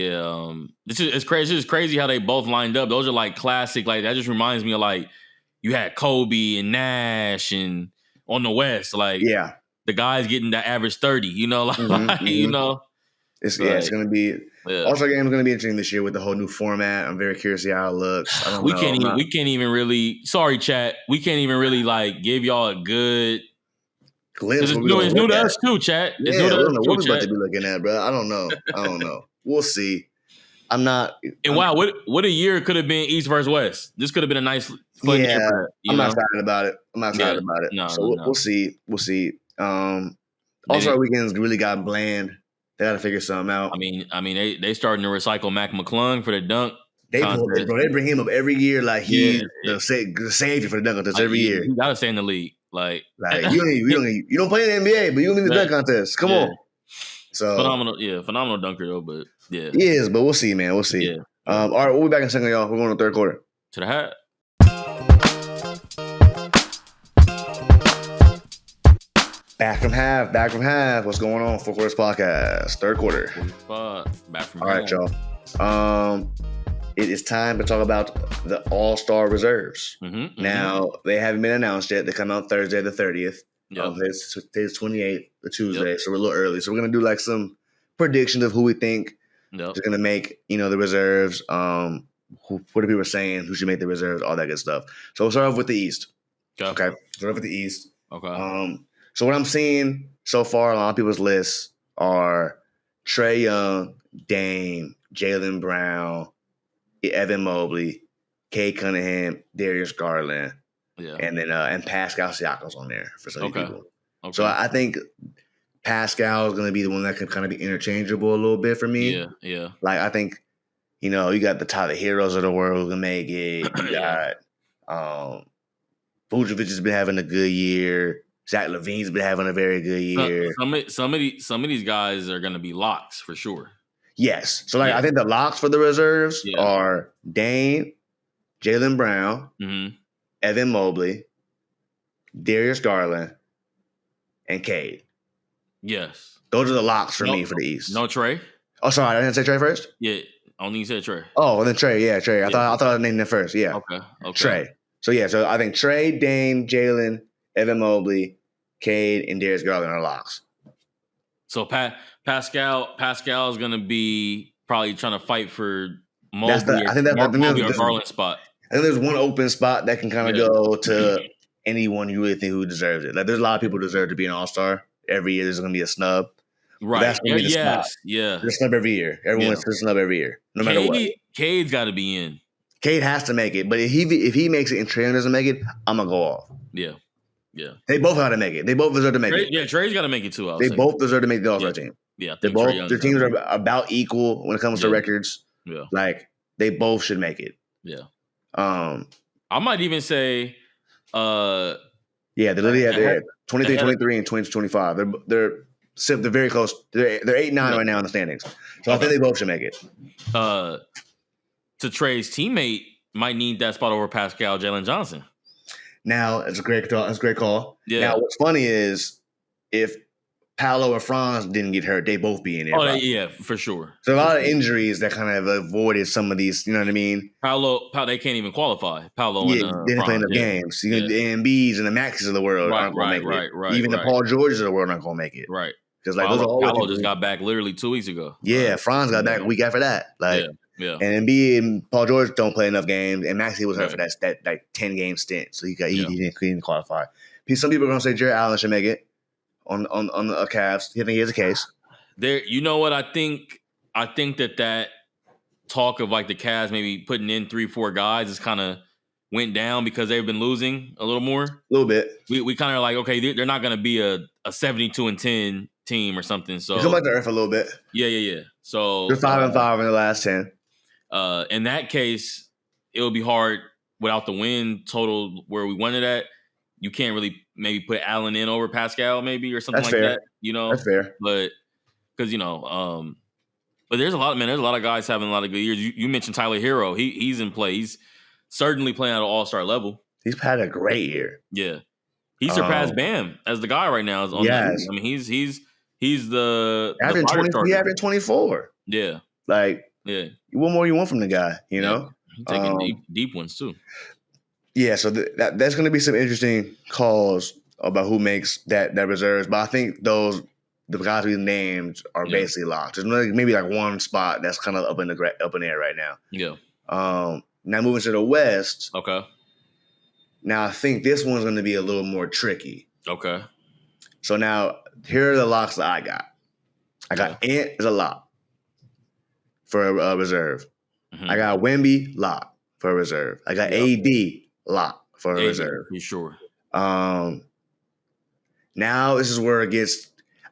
B: it's crazy. It's crazy how they both lined up. Those are like classic. Like that just reminds me of like you had Kobe and Nash and on the West, like the guys getting that average 30. You know, you know.
A: It's gonna be. Also, game is gonna be interesting this year with the whole new format. I'm very curious to see how it looks.
B: We can't even really. Sorry, chat. We can't even really like give y'all a good
A: glimpse.
B: It's new to us too, chat.
A: I don't know what we're about to be looking at, bro. I don't know. We'll see. I'm not.
B: And wow, what a year could have been East versus West. This could have been a nice fun year for that.
A: I'm not excited about it.
B: No.
A: We'll see. We'll see. All-Star weekends really got bland. They got to figure something out.
B: I mean, they starting to recycle Mac McClung for the dunk.
A: They bring him up every year like he's the savior for the dunk contest every year.
B: You gotta stay in the league. Like
A: you don't play in the NBA, but you don't need the dunk contest. Come on. So
B: phenomenal dunker though. But yeah,
A: he is. But we'll see, man. We'll see.
B: Yeah.
A: All right, we'll be back in a second, y'all. We're going to the third quarter.
B: To the hat.
A: Back from half. What's going on? Four Quarters Podcast, third quarter.
B: Back from
A: All right, y'all. It is time to talk about the All-Star reserves. Now, they haven't been announced yet. They come out Thursday the 30th. Today's 28th, the Tuesday, so we're a little early. So we're going to do like some predictions of who we think is going to make, the reserves, what are people saying, who should make the reserves, all that good stuff. So we'll start off with the East. Okay. Start off with the East.
B: Okay.
A: So what I'm seeing so far on a lot of people's lists are Trae Young, Dame, Jaylen Brown, Evan Mobley, Cade Cunningham, Darius Garland, and then and Pascal Siakam's on there for some people. Okay. So I think Pascal is going to be the one that can kind of be interchangeable a little bit for me.
B: Yeah.
A: Like I think, you got the Tyler Heroes of the world who can make it. You got Vucevic has been having a good year. Zach LaVine's been having a very good year.
B: Some of these guys are going to be locks for sure.
A: Yes. So I think the locks for the reserves are Dame, Jaylen Brown, Evan Mobley, Darius Garland, and Cade.
B: Yes.
A: Those are the locks for me for the East.
B: No Trae?
A: Oh, sorry. I didn't say Trae first?
B: Yeah. Only you said Trae.
A: Oh, then Trae. Yeah, Trae. I thought I named him first. Yeah.
B: Okay.
A: Trae. So I think Trae, Dame, Jaylen, Evan Mobley, Cade, and Darius Garland are locks.
B: So Pascal is going to be probably trying to fight for Mobley or Garland spot.
A: I think there's one open spot that can kind of go to anyone you really think who deserves it. Like there's a lot of people who deserve to be an All-Star. Every year there's going to be a snub.
B: Right.
A: That's going to be the spot.
B: Yeah.
A: There's a snub every year. Everyone's a snub every year, no matter what.
B: Cade's got to be in.
A: Cade has to make it, but if he makes it and Trae doesn't make it, I'm gonna go off.
B: Yeah.
A: They both got to make it. They both deserve to make it.
B: Yeah, Trae's got to make it too.
A: They both deserve to make the All-Star team.
B: Yeah,
A: their teams are about equal when it comes to records.
B: Yeah,
A: like they both should make it.
B: Yeah. I might even say,
A: they're literally at 23, 23, and 20 to 25. They're very close. They're 8-9 right now in the standings. So I think they both should make it.
B: To Trae's teammate might need that spot over Pascal Jalen Johnson.
A: Now, it's a great call. Yeah. Now, what's funny is if Paolo or Franz didn't get hurt, they both be in there.
B: Oh, yeah, for sure.
A: So a lot of injuries that kind of avoided some of these, you know what I mean?
B: Paolo, they can't even qualify. Paolo
A: and they didn't play enough games. The Embiids and the Maxes of the world aren't going to make it.
B: Right.
A: Even the Paul Georges of the world aren't going to make it.
B: Right.
A: Because
B: Paolo just got back literally 2 weeks ago.
A: Yeah, Franz got back a week after that.
B: Yeah.
A: And Embiid and Paul George don't play enough games, and Maxey was hurt for that 10-game stint, so he didn't qualify. Some people are gonna say Jared Allen should make it on the Cavs. You think he has a case?
B: There, you know what I think? I think that talk of like the Cavs maybe putting in 3-4 guys is kind of went down because they've been losing a little more. A
A: little bit.
B: We kind of like, okay, they're not gonna be a 72-10 team or something. So
A: come back to earth a little bit.
B: Yeah. So
A: they're 5-5 in the last 10.
B: In that case, it would be hard without the win total where we wanted at. You can't really maybe put Allen in over Pascal maybe or something that.
A: That's fair.
B: But because but there's a lot of guys having a lot of good years. You mentioned Tyler Hero. He's in play. He's certainly playing at an All-Star level.
A: He's had a great year.
B: Yeah, he surpassed Bam as the guy right now. I mean, he's the
A: averaging 24.
B: Yeah,
A: what more you want from the guy? You know,
B: he's taking deep ones too.
A: Yeah, so that's going to be some interesting calls about who makes that reserves. But I think the guys we named are basically locked. There's maybe like one spot that's kind of up in the air right now.
B: Yeah.
A: Now moving to the West.
B: Okay.
A: Now I think this one's going to be a little more tricky.
B: Okay.
A: So now here are the locks that I got. I got Ant as a lock. for a reserve.
B: Mhm.
A: I got Wemby lock for a reserve. I got AD lock for a reserve.
B: For sure.
A: Now this is where it gets.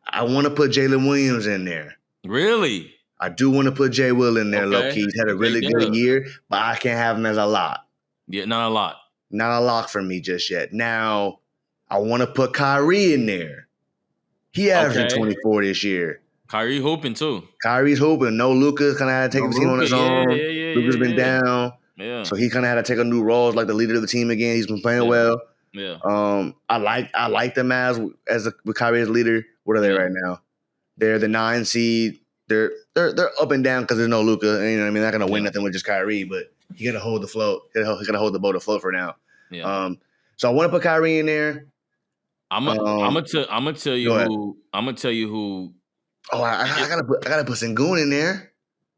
A: I want to put Jalen Williams in there.
B: Really?
A: I do want to put Jay Will in there, low key. He's had a really
B: Okay,
A: good year, but I can't have him as a lock.
B: Yeah, not a lot.
A: Not a lock for me just yet. Now, I want to put Kyrie in there. He averaged 24 this year.
B: Kyrie hooping too.
A: Kyrie's hooping. No Luka kind of had to take the team on his own. Luka's been down.
B: Yeah.
A: So he kind of had to take a new role as like the leader of the team again. He's been playing well.
B: Yeah.
A: I like them with Kyrie as leader. What are they right now? They're the 9 seed. They're up and down because there's no Luka. You know what I mean? They're not gonna win nothing with just Kyrie, but he gotta hold the float. He gotta hold the boat afloat for now.
B: Yeah.
A: So I want to put Kyrie in there.
B: I'm gonna tell you who.
A: Oh, I gotta put Sengun in there.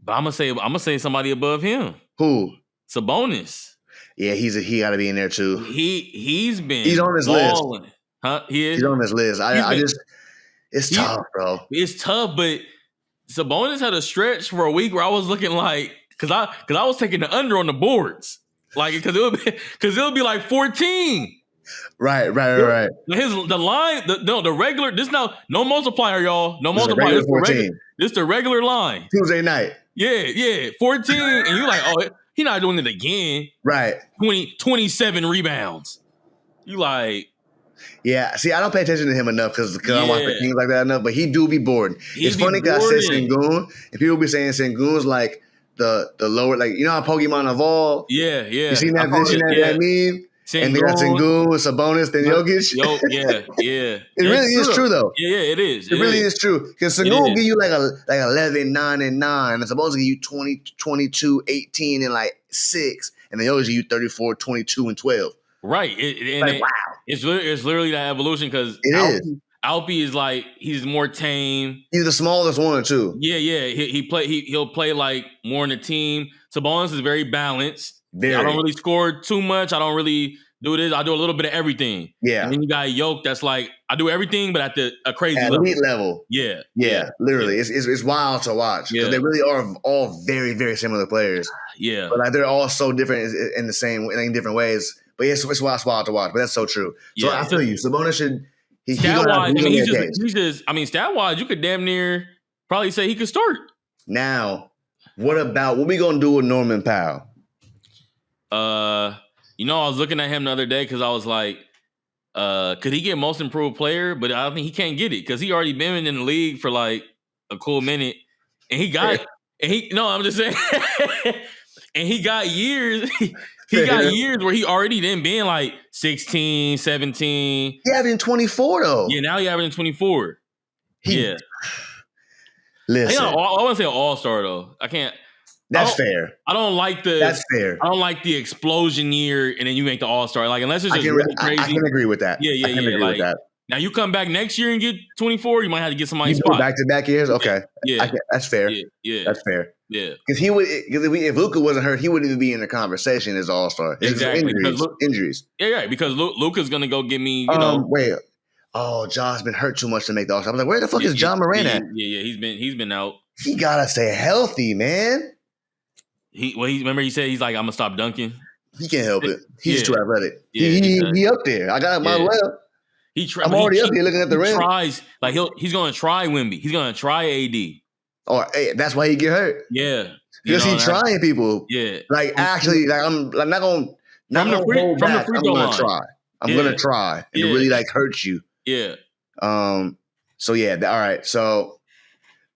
B: But I'm gonna say somebody above him.
A: Who?
B: Sabonis.
A: Yeah, he got to be in there too.
B: He's
A: on this
B: balling.
A: list.
B: Huh? He's
A: on this list. It's tough, bro.
B: It's tough, but Sabonis had a stretch for a week where I was looking like because I was taking the under on the boards, like because it'll be like 14.
A: Right.
B: The regular. This now no multiplier, y'all. No multiplier. This the regular line.
A: Tuesday night.
B: Yeah. 14, and you like, oh, he not doing it again.
A: Right.
B: 27 rebounds. You like.
A: Yeah, see, I don't pay attention to him enough because I watch the Kings like that enough, but he do be bored. It's funny because I said Sengun, and people be saying Sengun's like the lower, like, you know how Pokemon evolve?
B: Yeah.
A: You seen that meme?
B: Sengun.
A: And they got Sengun, Sabonis, then Jokic.
B: Yeah.
A: It really is true, though.
B: Yeah, it is.
A: It really is true. Because Sengun will give you like 11, 9, and 9, and supposed to give you 20, 22, 18, and like 6, and then Jokic give you 34, 22, and 12.
B: Right.
A: Wow.
B: It's literally that evolution because Alpi is like he's more tame.
A: He's the smallest one too.
B: Yeah. He'll play like more in the team. Sabonis is very balanced.
A: Very.
B: I don't really score too much. I don't really do this. I do a little bit of everything.
A: Yeah.
B: And then you got Yoke that's like I do everything, but at a crazy
A: elite level.
B: Yeah.
A: Literally, it's wild to watch because they really are all very, very similar players.
B: Yeah.
A: But like they're all so different in the same in different ways. But it's wild to watch. But that's so true. So I feel you. Sabonis should.
B: Stat wise, you could damn near probably say he could start.
A: Now, what we gonna do with Norman Powell?
B: I was looking at him the other day because I was like, could he get most improved player? But I think he can't get it because he already been in the league for like a cool minute, and he got. I'm just saying, and he got years. He got years where he already then been like 16, 17.
A: He averaging 24 though.
B: Yeah, now he averaging 24.
A: Listen.
B: I want to say an all-star though. I can't.
A: That's fair.
B: I don't like
A: That's fair.
B: I don't like the explosion year and then you make the all-star. Like unless it's just really crazy.
A: I can agree with that.
B: Yeah.
A: I can agree with that.
B: Now you come back next year and get 24, you might have to get somebody's spot.
A: Back-to-back years? Okay.
B: Yeah.
A: That's fair.
B: Yeah.
A: That's fair.
B: Yeah.
A: Because if Luka wasn't hurt, he wouldn't even be in the conversation as all-star.
B: Exactly.
A: Injuries.
B: Yeah, because Luka's going to go get me,
A: Wait. Oh, John's been hurt too much to make the all-star. I'm like, where the fuck is John Moran at?
B: Yeah, he's been out.
A: He got to stay healthy, man.
B: Remember he said he's like, I'm going to stop dunking.
A: He can't help it. He's too athletic.
B: Yeah,
A: he up there. I got him my well. I'm already up here looking at the rim.
B: He's going to try Wemby. He's going to try AD.
A: Or that's why he get hurt.
B: Yeah.
A: Because he's trying people.
B: Yeah.
A: Like actually, like I'm not gonna hold back. I'm gonna try. I'm gonna try. And it really like hurts you.
B: Yeah.
A: So yeah, all right. So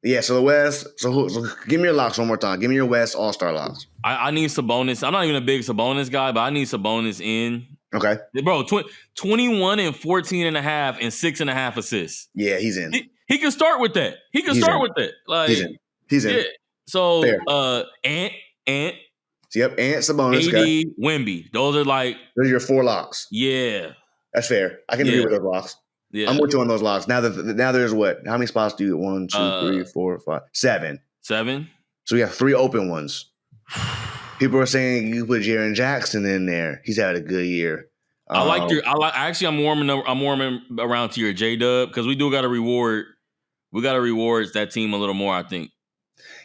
A: the West. So give me your locks one more time. Give me your West All-Star locks.
B: I need Sabonis. I'm not even a big Sabonis guy, but I need Sabonis in.
A: Okay.
B: Bro, 21 and 14 and a half and 6.5 assists.
A: Yeah, he's in.
B: He can start with that. Like
A: he's in.
B: Yeah. So
A: Ant.
B: Yep,
A: Ant, Sabonis,
B: AD, Wemby. Those are your 4 locks. Yeah.
A: That's fair. I can agree with those locks. Yeah. I'm with you on those locks. Now there's what? How many spots do you get? 1, 2, 3, 4, 5, 7. 7? So we have 3 open ones. People are saying you put Jaren Jackson in there. He's had a good year. I'm warming around to your J-Dub because we do got to reward. We got to reward that team a little more, I think.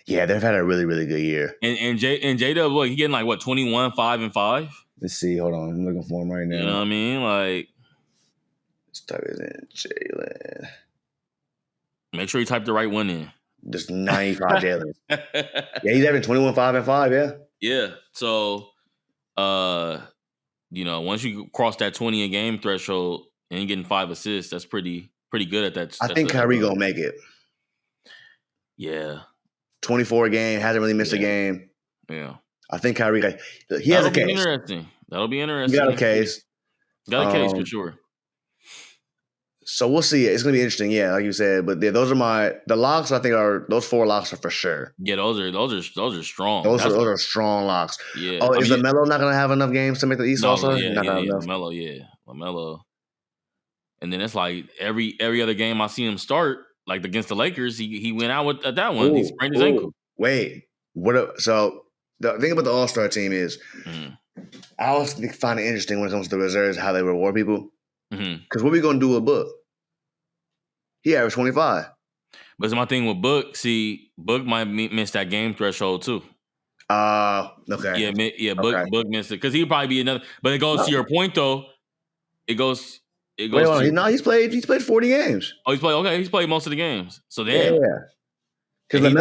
A: Yeah, they've had a really, really good year.
B: And J Dub, look, he getting like what 21, 5 and 5.
A: Let's see. Hold on, I'm looking for him right now.
B: You know what I mean? Like,
A: let's type it in. Jalen.
B: Make sure you type the right one in.
A: Just 95 Jalen. Yeah, he's having 21, 5 and 5. Yeah.
B: Yeah. So, once you cross that 20 a game threshold and you're getting 5 assists, that's pretty good at that.
A: I think Kyrie gonna make it.
B: Yeah.
A: 24 a game, hasn't really missed a game.
B: Yeah.
A: I think Kyrie, he has a case.
B: Interesting. That'll be interesting.
A: He got a case.
B: Got a case for sure.
A: So we'll see. It's gonna be interesting, yeah, like you said. But those are the locks. I think those 4 locks are for sure.
B: Yeah, those are strong.
A: Those are strong locks.
B: Yeah.
A: Oh, is LaMelo not gonna have enough games to make the East also?
B: Yeah, LaMelo. And then it's like every other game I see him start, like against the Lakers, he went out with that one. He sprained his ankle.
A: Wait, so the thing about the All-Star team is, I always find it interesting when it comes to the reserves how they reward people. Because what we gonna do with Book? He averaged 25.
B: But my thing with Book, Book might miss that game threshold too.
A: Okay.
B: Yeah. Book missed it because he'd probably be another. But it goes to your point though. It goes.
A: Wait, he's played 40 games.
B: Oh, he's played most of the games. So damn.
A: Yeah. Because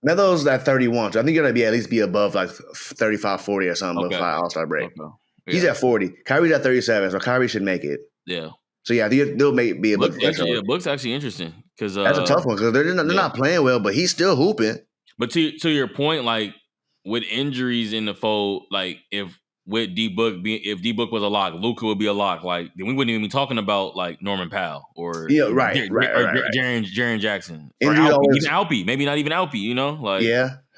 A: Melo's at 31, so I think you're gonna at least be above like 35, 40 or something before All-Star break. Okay. Yeah. He's at 40. Kyrie's at 37, so Kyrie should make it.
B: Yeah.
A: So yeah, they'll be a Book.
B: Book's actually interesting because
A: that's a tough one because they're not playing well, but he's still hooping.
B: But to your point, like with injuries in the fold, like if D Book was a lock, Luka would be a lock. Like we wouldn't even be talking about like Norman Powell or Jaren Jackson or even Alpy, maybe not even Alpy. You know, like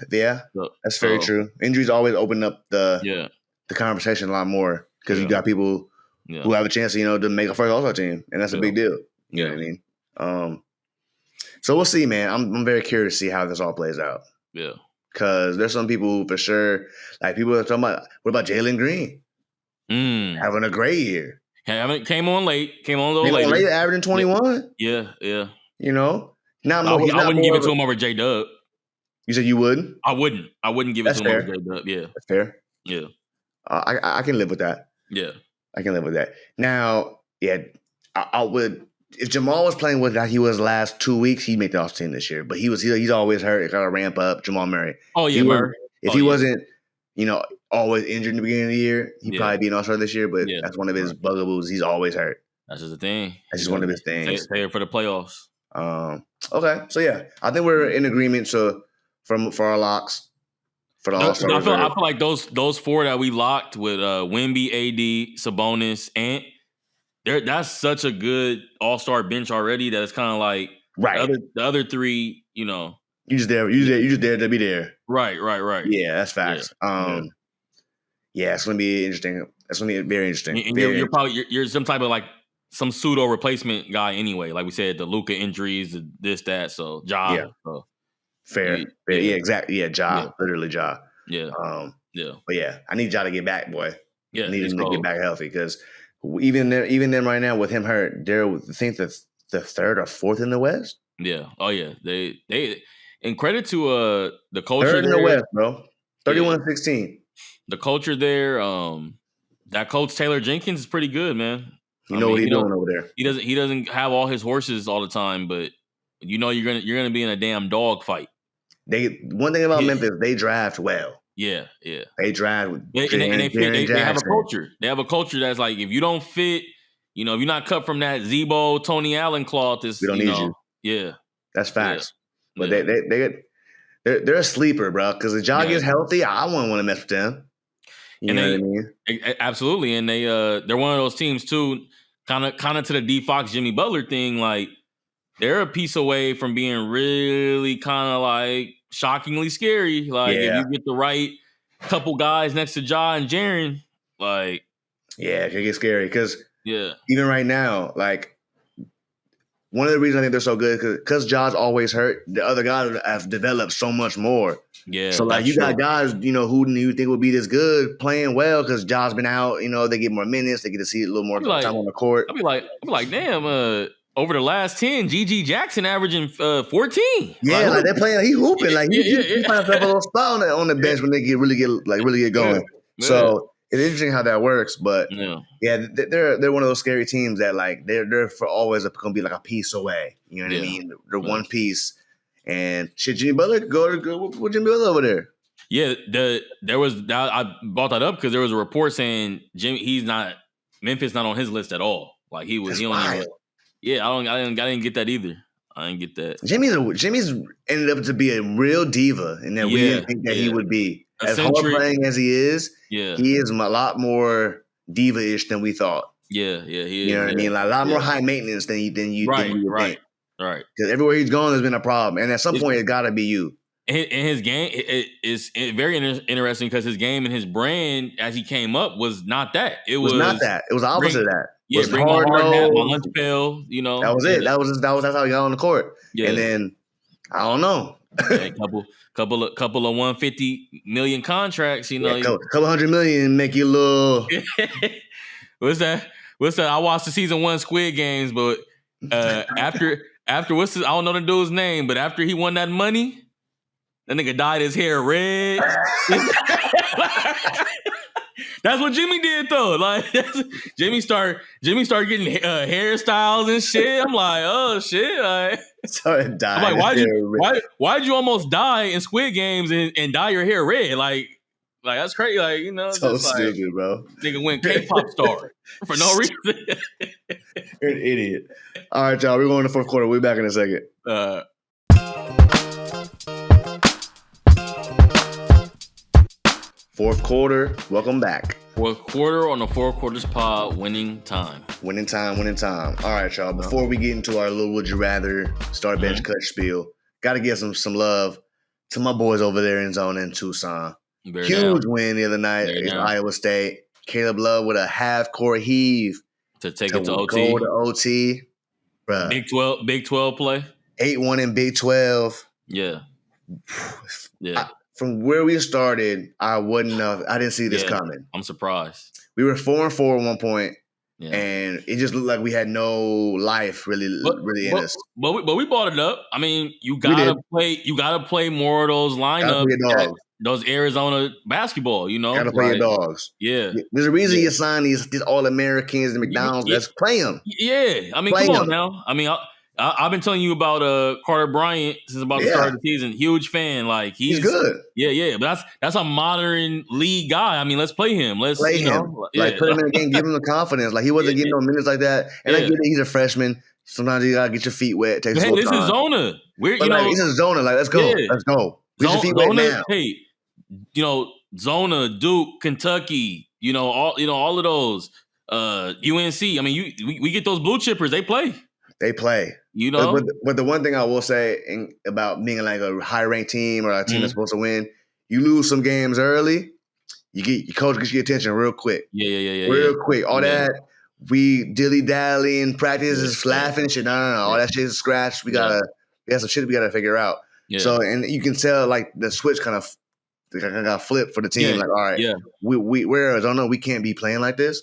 A: that's very true. Injuries always open up the conversation a lot more because you got people who have a chance, to make a first All-Star team, and that's a big deal. You know what I mean? So we'll see, man. I'm very curious to see how this all plays out.
B: Yeah.
A: Because there's some people for sure, like people are talking about, what about Jalen Green? Having a great year.
B: Came on a little late.
A: Averaging 21.
B: Yeah.
A: I
B: wouldn't give it to him over J Dub.
A: You said you wouldn't?
B: I wouldn't give it to him over J Dub. Yeah.
A: That's fair.
B: Yeah.
A: I can live with that.
B: Yeah.
A: I can live with that. Now, I would. If Jamal was playing with like he was last 2 weeks, he'd make the All-Star team this year. But he's always hurt. Got to ramp up. Jamal Murray.
B: Oh yeah, Murray.
A: If he wasn't, always injured in the beginning of the year, he'd probably be an All-Star this year. But that's one of his bugaboos. He's always hurt.
B: That's just the thing.
A: That's just one of his things.
B: Stay here for the playoffs.
A: Okay, so I think we're in agreement. So for our locks for the All-Star.
B: I feel like those 4 that we locked with Wemby, AD, Sabonis, Ant. That's such a good All-Star bench already that it's kind of like the other 3, You just there to be there. Right.
A: Yeah, that's facts. It's gonna be interesting. That's gonna be very interesting.
B: And you're probably some type of like some pseudo replacement guy anyway. Like we said, the Luka injuries, this, that. So Ja.
A: Yeah. So, fair. Yeah, exactly. Yeah, Ja. Yeah. Literally Ja.
B: Yeah.
A: But I need Ja to get back, boy.
B: Yeah.
A: I need him to get back healthy because. Even then, right now with him hurt, they're I think the 3rd or 4th in the West.
B: Yeah. Oh yeah. They and credit to the culture
A: 3rd in the West, bro. 31-16.
B: The culture there. That coach Taylor Jenkins is pretty good, man.
A: What he's doing over there.
B: He doesn't have all his horses all the time, but you're gonna be in a damn dog fight.
A: One thing about Memphis, they draft well.
B: Yeah.
A: They draft.
B: They have a culture. They have a culture that's like, if you don't fit, if you're not cut from that Zebo, Tony Allen cloth, we don't need you. Yeah,
A: that's facts. But they're a sleeper, bro. Because if Ja gets healthy, I wouldn't want to mess with them. You know what I mean?
B: Absolutely, and they're one of those teams too. Kind of to the D Fox Jimmy Butler thing. Like they're a piece away from being really kind of like. Shockingly scary. Like if you get the right couple guys next to Ja and Jaren, like
A: it can get scary because
B: even
A: right now, like one of the reasons I think they're so good because Ja's always hurt. The other guys have developed so much more.
B: Yeah.
A: So like you got guys, who you think would be this good playing well because Ja's been out. They get more minutes. They get to see a little more time on the court.
B: I'll be like, damn. over the last 10, G.G. Jackson averaging 14.
A: Yeah, like they're playing. He hooping. Like he finds himself a little spot on the bench when they really get going.
B: Yeah.
A: So it's interesting how that works. But
B: yeah,
A: they're one of those scary teams that like they're for always going to be like a piece away. You know what I mean? They're one piece. And shit, Jimmy Butler go with Jimmy Butler over there.
B: Yeah, I brought that up because there was a report saying Memphis not on his list at all. Like he don't even. Yeah, I didn't get that either. I didn't get that.
A: Jimmy's ended up to be a real diva, and that we didn't think that he would be. As hard playing as he is, he is a lot more diva-ish than we thought.
B: Yeah, he is.
A: You know what I mean? Like a lot more high maintenance than you would think.
B: Right.
A: Because everywhere he's gone, there's been a problem, and at some point, it's got to be you.
B: And his game is very interesting because his game and his brand as he came up was not that. It was
A: not that. It was the opposite of that.
B: Yeah, bring my hard hat, my lunch pail. You know,
A: that was it. That's how he got on the court. Yeah. And then I don't know.
B: A couple of 150 million contracts. You know,
A: couple $100 million make you a little.
B: What's that? I watched the season 1 Squid Games, but after I don't know the dude's name, but after he won that money. That nigga dyed his hair red. That's what Jimmy did though. Like Jimmy started getting hairstyles and shit. I'm like, oh shit. Like,
A: started dying. I'm
B: like, why'd you almost die in Squid Games and dye your hair red? Like that's crazy. Like, you know,
A: so stupid, bro.
B: Nigga went K-pop star for no reason.
A: You're an idiot. All right, y'all. We're going to the fourth quarter. We'll be back in a second. Fourth quarter, welcome back.
B: Fourth quarter on the Four Quarters Pod, winning time.
A: Winning time. All right, y'all. Before we get into our little would you rather start bench cut spiel, got to give some love to my boys over there in zone in Tucson. Huge win the other night against Iowa State. Caleb Love with a half-court heave
B: to take it to OT.
A: Go to OT. Bruh.
B: Big 12 play.
A: 8-1 in Big 12.
B: Yeah.
A: From where we started, I didn't see this coming.
B: I'm surprised.
A: We were 4-4 at one point, and it just looked like we had no life really in us.
B: But we brought it up. I mean, you gotta play more of those lineups. Those Arizona basketball, you know.
A: Gotta play your dogs.
B: Yeah.
A: There's a reason you sign these All-Americans and McDonald's. Let's play them.
B: Yeah. I mean, come on now. I mean, I've been telling you about Carter Bryant since about the start of the season. Huge fan. Like he's good. Yeah. But that's a modern league guy. I mean, let's play him. Let's play him.
A: Like put him in the game, give him the confidence. Like he wasn't getting no minutes like that. And I get it, he's a freshman. Sometimes you gotta get your feet wet. This
B: is Zona.
A: This is Zona. Like let's go. Yeah. Let's go. Get your feet wet now.
B: Hey, Zona, Duke, Kentucky. All of those. UNC. I mean, we get those blue chippers. They play. But the one thing I will say about being like a high-ranked team or a team that's supposed to win, you lose some games early, your coach gets your attention real quick. Yeah.
A: Real quick. All that we dilly-dally in practice is laughing and shit. No. All that shit is scratched. We got some shit we gotta figure out. Yeah. So and you can tell like the switch kind of got flipped for the team. Like, all right, we're Arizona. We can't be playing like this.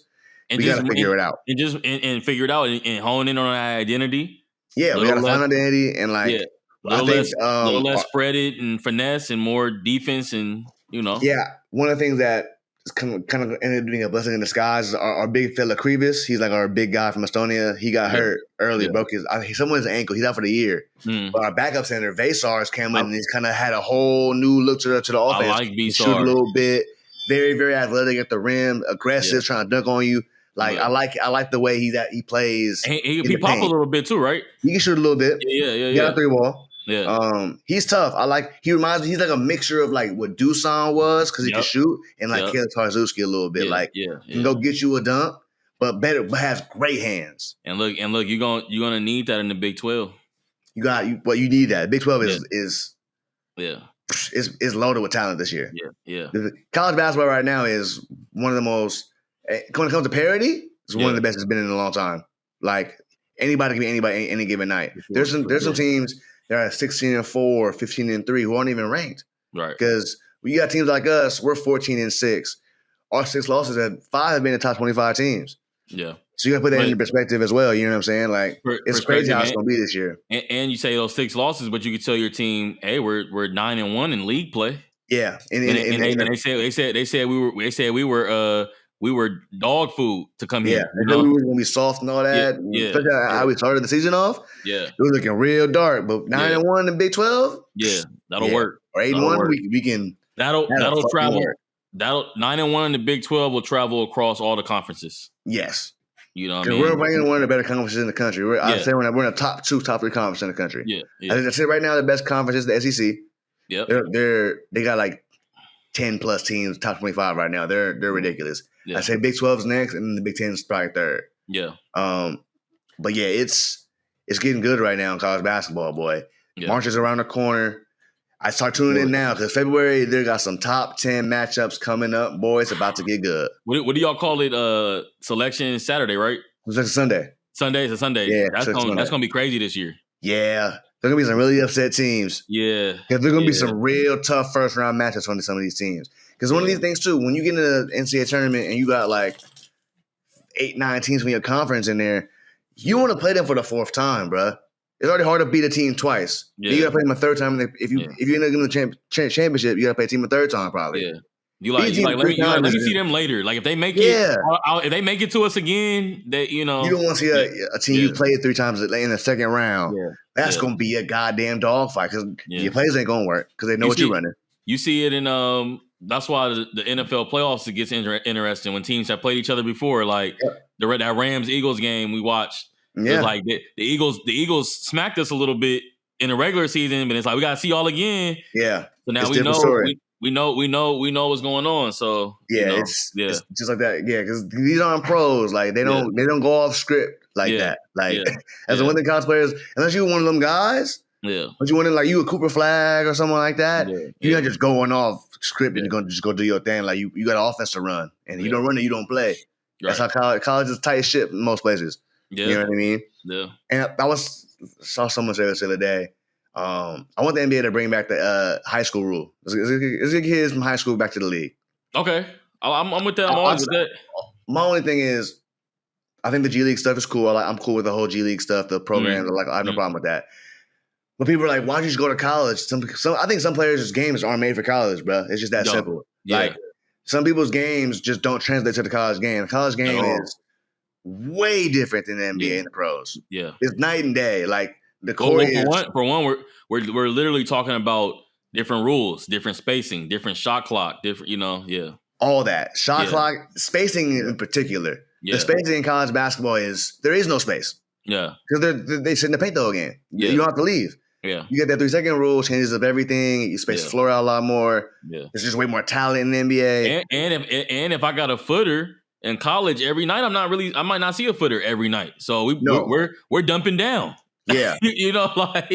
A: And we got to figure it out.
B: And figure it out and hone in on our identity.
A: Yeah, we got to find identity and like
B: a little less spread it and finesse and more defense and
A: Yeah, one of the things that is kind of ended up being a blessing in disguise is our big fella Krivas. He's like our big guy from Estonia. He got hurt early, broke someone's ankle. He's out for the year. But our backup center Vasar's came in and he's kind of had a whole new look to the offense.
B: I like Vasar.
A: Shoot a little bit. Very, very athletic at the rim, aggressive, trying to dunk on you. Like I like the way he plays.
B: He pop a little bit too, right?
A: He can shoot a little bit.
B: Yeah.
A: He got a 3-ball.
B: Yeah.
A: He's tough. He reminds me. He's like a mixture of like what Dusan was because he can shoot, and like Caleb Tarzewski a little bit. Can go get you a dunk, but has great hands.
B: And look, you're gonna need that in the Big 12.
A: You need that. Big 12 is loaded with talent this year.
B: Yeah.
A: College basketball right now is one of the most. When it comes to parity, it's one of the best it's been in a long time. Like anybody can be anybody any given night. There's some teams that are 16-4, 15-3 who aren't even ranked.
B: Right.
A: Because when you got teams like us, we're 14-6. Our 6 losses at 5 have been the top 25 teams.
B: Yeah.
A: So you got to put that into perspective as well. You know what I'm saying? Like, it's crazy how it's going to be this year.
B: And you say those 6 losses, but you could tell your team, hey, we're 9-1 in league play.
A: Yeah,
B: and they said we were dog food to come here.
A: You know? We were going to be soft and all that. Especially how we started the season off.
B: Yeah,
A: it was looking real dark. But 9-1 in Big 12.
B: Yeah, that'll work.
A: Or 8-1, we can.
B: That'll travel. 9-1 in the Big 12 will travel across all the conferences.
A: Yes.
B: You know what I mean?
A: We're ranking one of the better conferences in the country. I'd say we're in the top 2, top 3 conferences in the country.
B: Yeah.
A: I say right now the best conference is the SEC.
B: Yep.
A: They got like 10 plus teams, top 25 right now. They're ridiculous.
B: Yeah.
A: I say Big 12 is next, and the Big 10 is probably third.
B: Yeah.
A: But yeah, it's getting good right now in college basketball, boy. Yeah. March is around the corner. I start tuning in now because February they got some top 10 matchups coming up. Boy, it's about to get good.
B: What do y'all call it? Selection Saturday, right?
A: It's a Sunday.
B: It's a Sunday. Yeah, that's gonna be crazy this year.
A: Yeah, there's gonna be some really upset teams.
B: Yeah,
A: because there's gonna be some real tough first round matchups on some of these teams. Because one of these things too, when you get into the NCAA tournament and you got like 8-9 teams from your conference in there, you want to play them for the 4th time, bruh. It's already hard to beat a team twice. Yeah. You got to play them a 3rd time. If you end up getting the championship, you got to play a team a 3rd time probably.
B: Yeah. Let me see them later. Like if they make it, if they make it to us again, that you don't
A: want to see a team you played 3 times in the 2nd round. Yeah. That's gonna be a goddamn dogfight because your plays ain't gonna work because they know what you're running.
B: You see it in that's why the NFL playoffs gets interesting when teams have played each other before. Like that Rams Eagles game we watched. Yeah, like the Eagles smacked us a little bit in the regular season, but it's like we gotta see y'all again.
A: Yeah.
B: So now we know what's going on. So
A: it's just like that. Yeah, because these aren't pros. Like they don't go off script like that. Like as a one of the college players, unless you're one of them guys.
B: Yeah.
A: But you want to like you a Cooper Flag or something like that. You're not just going off script and you're gonna just go do your thing. Like you got an offense to run, and you don't run it, you don't play. Right. That's how college is tight shit in most places. Yeah. You know what I mean?
B: Yeah.
A: And I saw someone say this the other day. I want the NBA to bring back the high school rule. Let's get kids from high school back to the league.
B: Okay. I'm with that. I'm always with that.
A: My only thing is, I think the G League stuff is cool. I'm cool with the whole G League stuff, the programs. I have no problem with that. But people are like, why don't you just go to college? I think some players' games aren't made for college, bro. It's just that simple. Yeah. Like, some people's games just don't translate to the college game. The college game is way different than the NBA and the pros.
B: Yeah.
A: It's night and day. Like, the core is...
B: For one, we're literally talking about different rules, different spacing, different shot clock, different,
A: all that. Shot clock, spacing in particular. Yeah. The spacing in college basketball there is no space.
B: Yeah.
A: Because they sit in the paint the whole game. Yeah. You don't have to leave.
B: Yeah.
A: You get that 3-second rule, changes up everything. You space the floor out a lot more.
B: Yeah.
A: There's just way more talent in the NBA.
B: And if I got a footer in college every night, I might not see a footer every night. So we're dumping down.
A: Yeah.
B: It's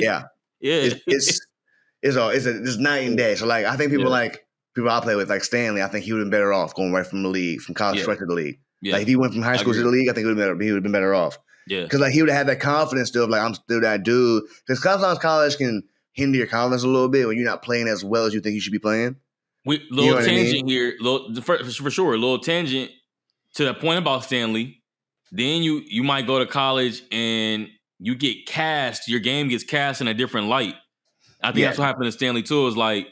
A: night and day. So like I think people I play with like Stanley, I think he would have been better off going right from the league, from college straight to the league. Yeah. Like if he went from high school to the league, I think he would have been better off.
B: Yeah.
A: Because like he would have had that confidence still of like I'm still that dude. Because sometimes college can hinder your confidence a little bit when you're not playing as well as you think you should be playing.
B: Little tangent here, for sure. A little tangent to the point about Stanley. Then you might go to college and you get cast. Your game gets cast in a different light. I think that's what happened to Stanley too. Is like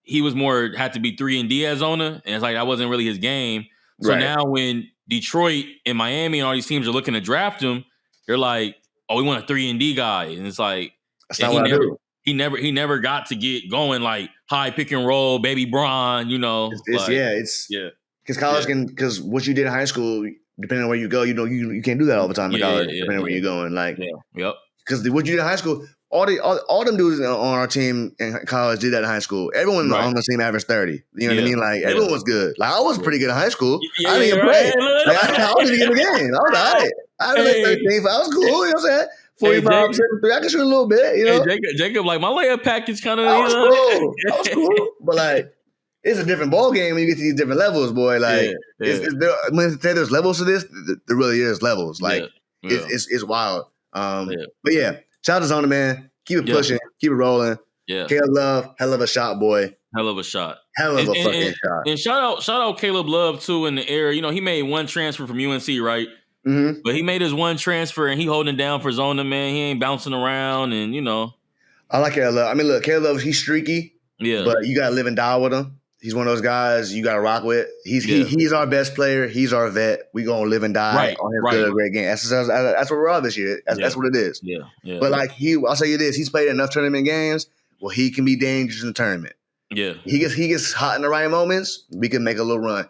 B: he was had to be 3-and-D Arizona, and it's like that wasn't really his game. So now when Detroit and Miami and all these teams are looking to draft him, they're like, "Oh, we want a 3-and-D guy," and it's like
A: that's not what I do.
B: He never got to get going like high pick and roll, baby Bron.
A: Because college because what you did in high school, depending on where you go, you can't do that all the time in college. Depending on where you're going, because what you did in high school. All them dudes on our team in college did that in high school. Everyone on the team averaged 30. You know what I mean? Like everyone was good. Like I was pretty good in high school. I didn't even play. I wasn't even in the game. I was all right. I was like 13. I was cool. You know what I'm saying? 45, 73. I can shoot a little bit. You know.
B: Jacob, like my layup package kind of.
A: I was cool. But like, it's a different ball game when you get to these different levels, boy. Like, when they say there's levels to this, there really is levels. Like, it's wild. But yeah. Shout out to Zona, man. Keep it pushing. Keep it rolling.
B: Yeah.
A: Caleb Love, hell of a shot, boy.
B: Hell of a shot.
A: Hell of a fucking shot.
B: And shout out Caleb Love, too, in the air. He made one transfer from UNC, right?
A: Mm-hmm.
B: But he made his one transfer and he holding down for Zona, man. He ain't bouncing around and,
A: I like Caleb Love. I mean, look, Caleb Love, he's streaky,
B: Yeah.
A: but you got to live and die with him. He's one of those guys you got to rock with. He's our best player. He's our vet. We going to live and die on his good, great game. That's what we're all this year. That's what it is.
B: Yeah.
A: But like I'll say you this, he's played enough tournament games where he can be dangerous in the tournament.
B: Yeah.
A: He gets hot in the right moments. We can make a little run.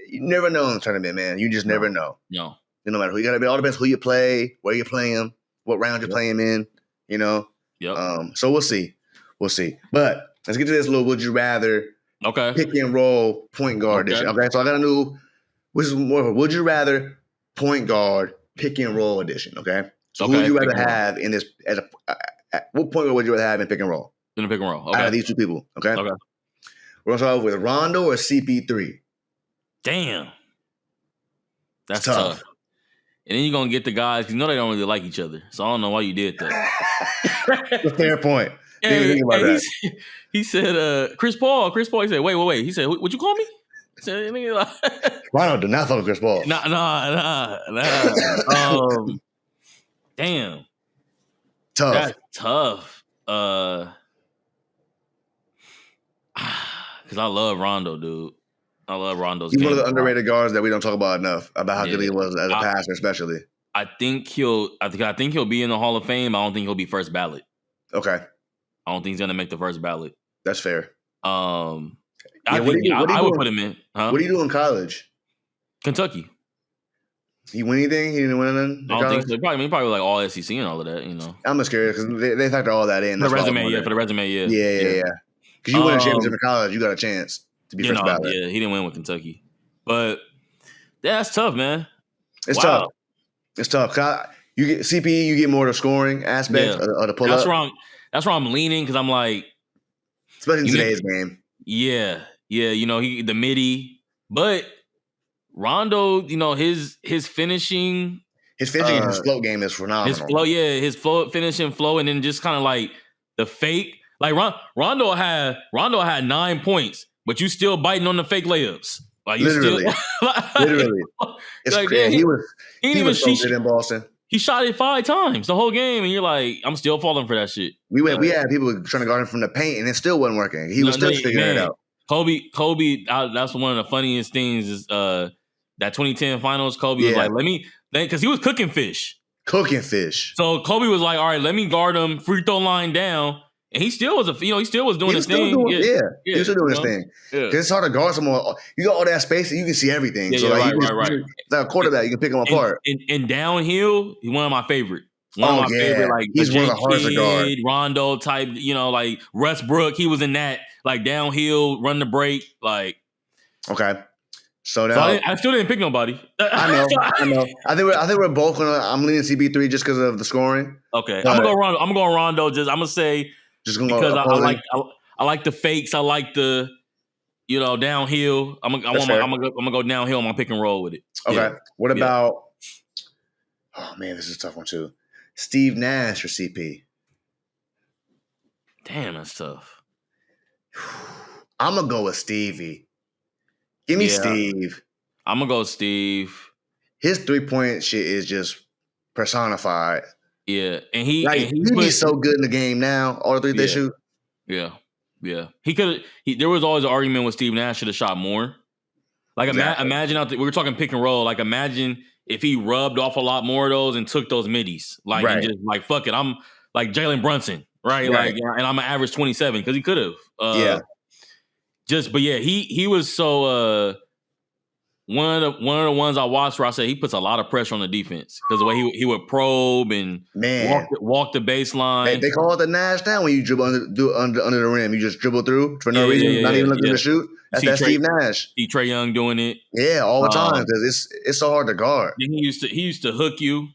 A: You never know in the tournament, man. You just never know.
B: No.
A: No matter who you got to be. All depends who you play, where you play him, what round you play him in,
B: Yep.
A: So we'll see. But let's get to this little would you rather pick and roll point guard edition. Okay, so I got a new, which is more of a would you rather point guard pick and roll edition. Okay, so who would you rather have in this as what point guard would you rather have in pick and roll?
B: In a pick and roll. Okay.
A: Out of these two people. Okay. We're gonna start with Rondo or CP3.
B: Damn, that's tough. And then you're gonna get the guys because they don't really like each other. So I don't know why you did that.
A: That's a fair point.
B: He said, Chris Paul. He said, wait. He said, "Would you call me?" He said,
A: Rondo did not fuck with Chris Paul.
B: Nah. Damn.
A: Tough.
B: That's tough. Because I love Rondo, dude. I love Rondo's game.
A: He's one of the underrated guards that we don't talk about enough, about how good he was as a passer, especially.
B: I think he'll be in the Hall of Fame. I don't think he'll be first ballot.
A: Okay.
B: I don't think he's gonna make the first ballot.
A: That's fair.
B: I would put him in. Huh?
A: What do you do in college?
B: Kentucky.
A: He win anything? He didn't win anything?
B: I don't think so. Probably like all SEC and all of that,
A: I'm scared because they factor all that in.
B: For the resume, yeah.
A: Yeah. Because you win a championship in college, you got a chance to be first ballot.
B: Yeah, he didn't win with Kentucky. But that's tough, man.
A: It's tough. You get CP, you get more of the scoring aspect of the pull-up.
B: That's where I'm leaning because I'm like,
A: especially in today's game.
B: Yeah. He the midi, but Rondo, his finishing,
A: his float game is phenomenal.
B: His flow, finishing flow, and then just kind of like the fake. Like Rondo had 9 points, but you still biting on the fake layups. Like
A: literally. It's
B: like,
A: crazy.
B: Yeah,
A: he was so good in Boston.
B: He shot it 5 times the whole game, and you're like, I'm still falling for that shit.
A: We had people trying to guard him from the paint, and it still wasn't working. He was still figuring it out.
B: Kobe, that's one of the funniest things is that 2010 finals. Kobe was like, because he was cooking fish. So Kobe was like, all right, let me guard him, free throw line down. And he still was doing his thing.
A: He was still doing his thing. Because it's hard to guard someone. You got all that space and you can see everything.
B: Right.
A: Like a quarterback, you can pick them apart.
B: And downhill, he's one of my favorite. Favorite, like
A: he's one of the hardest to guard.
B: Rondo type, like Westbrook. He was in that, like downhill, run the break, like.
A: Okay. So now
B: I still didn't pick nobody.
A: I know. I think we're both gonna. I'm leaning CP3 just because of the scoring.
B: Okay, I'm gonna go Rondo. I'm gonna say. Just because I like the fakes. I like the downhill. I'm gonna go downhill. I'm gonna pick and roll with it.
A: Okay. Yeah. What about? Oh man, this is a tough one too. Steve Nash or CP?
B: Damn, that's tough.
A: I'm gonna go with Stevie. Give me Steve.
B: I'm gonna go Steve.
A: His 3-point shit is just personified.
B: Yeah, and he'd
A: be so good in the game now. All the threes they shoot.
B: Yeah. He could. There was always an argument with Steve Nash should have shot more. Like imagine out we were talking pick and roll. Like imagine if he rubbed off a lot more of those and took those middies. Like and just like fuck it. I'm like Jalen Brunson, right? Like and I'm an average 27 because he could have. He was so. One of the ones I watched where I said he puts a lot of pressure on the defense because the way he would probe and walk the baseline.
A: They call it the Nash down when you dribble under the rim. You just dribble through for no reason, not even looking to shoot. That's Steve Nash.
B: See Trae Young doing it.
A: Yeah, all the time because it's so hard to guard.
B: He used to hook you.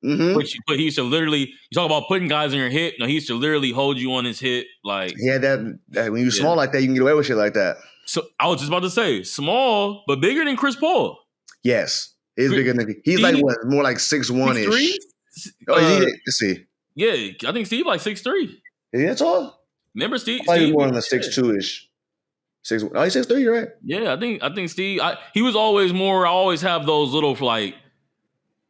B: Mm-hmm. But he used to literally. You talk about putting guys on your hip. No, he used to literally hold you on his hip. Like
A: that when you're small like that, you can get away with shit like that.
B: So I was just about to say, small but bigger than Chris Paul.
A: Yes, he's bigger than he's like what, more like 6'1"-ish. Let's see.
B: Yeah, I think Steve like 6'3".
A: Is he that tall?
B: Remember Steve?
A: He's more than a 6'2"-ish. 6'1". Oh, he's 6'3", you're right.
B: Yeah, I think Steve. He was always more. I always have those little like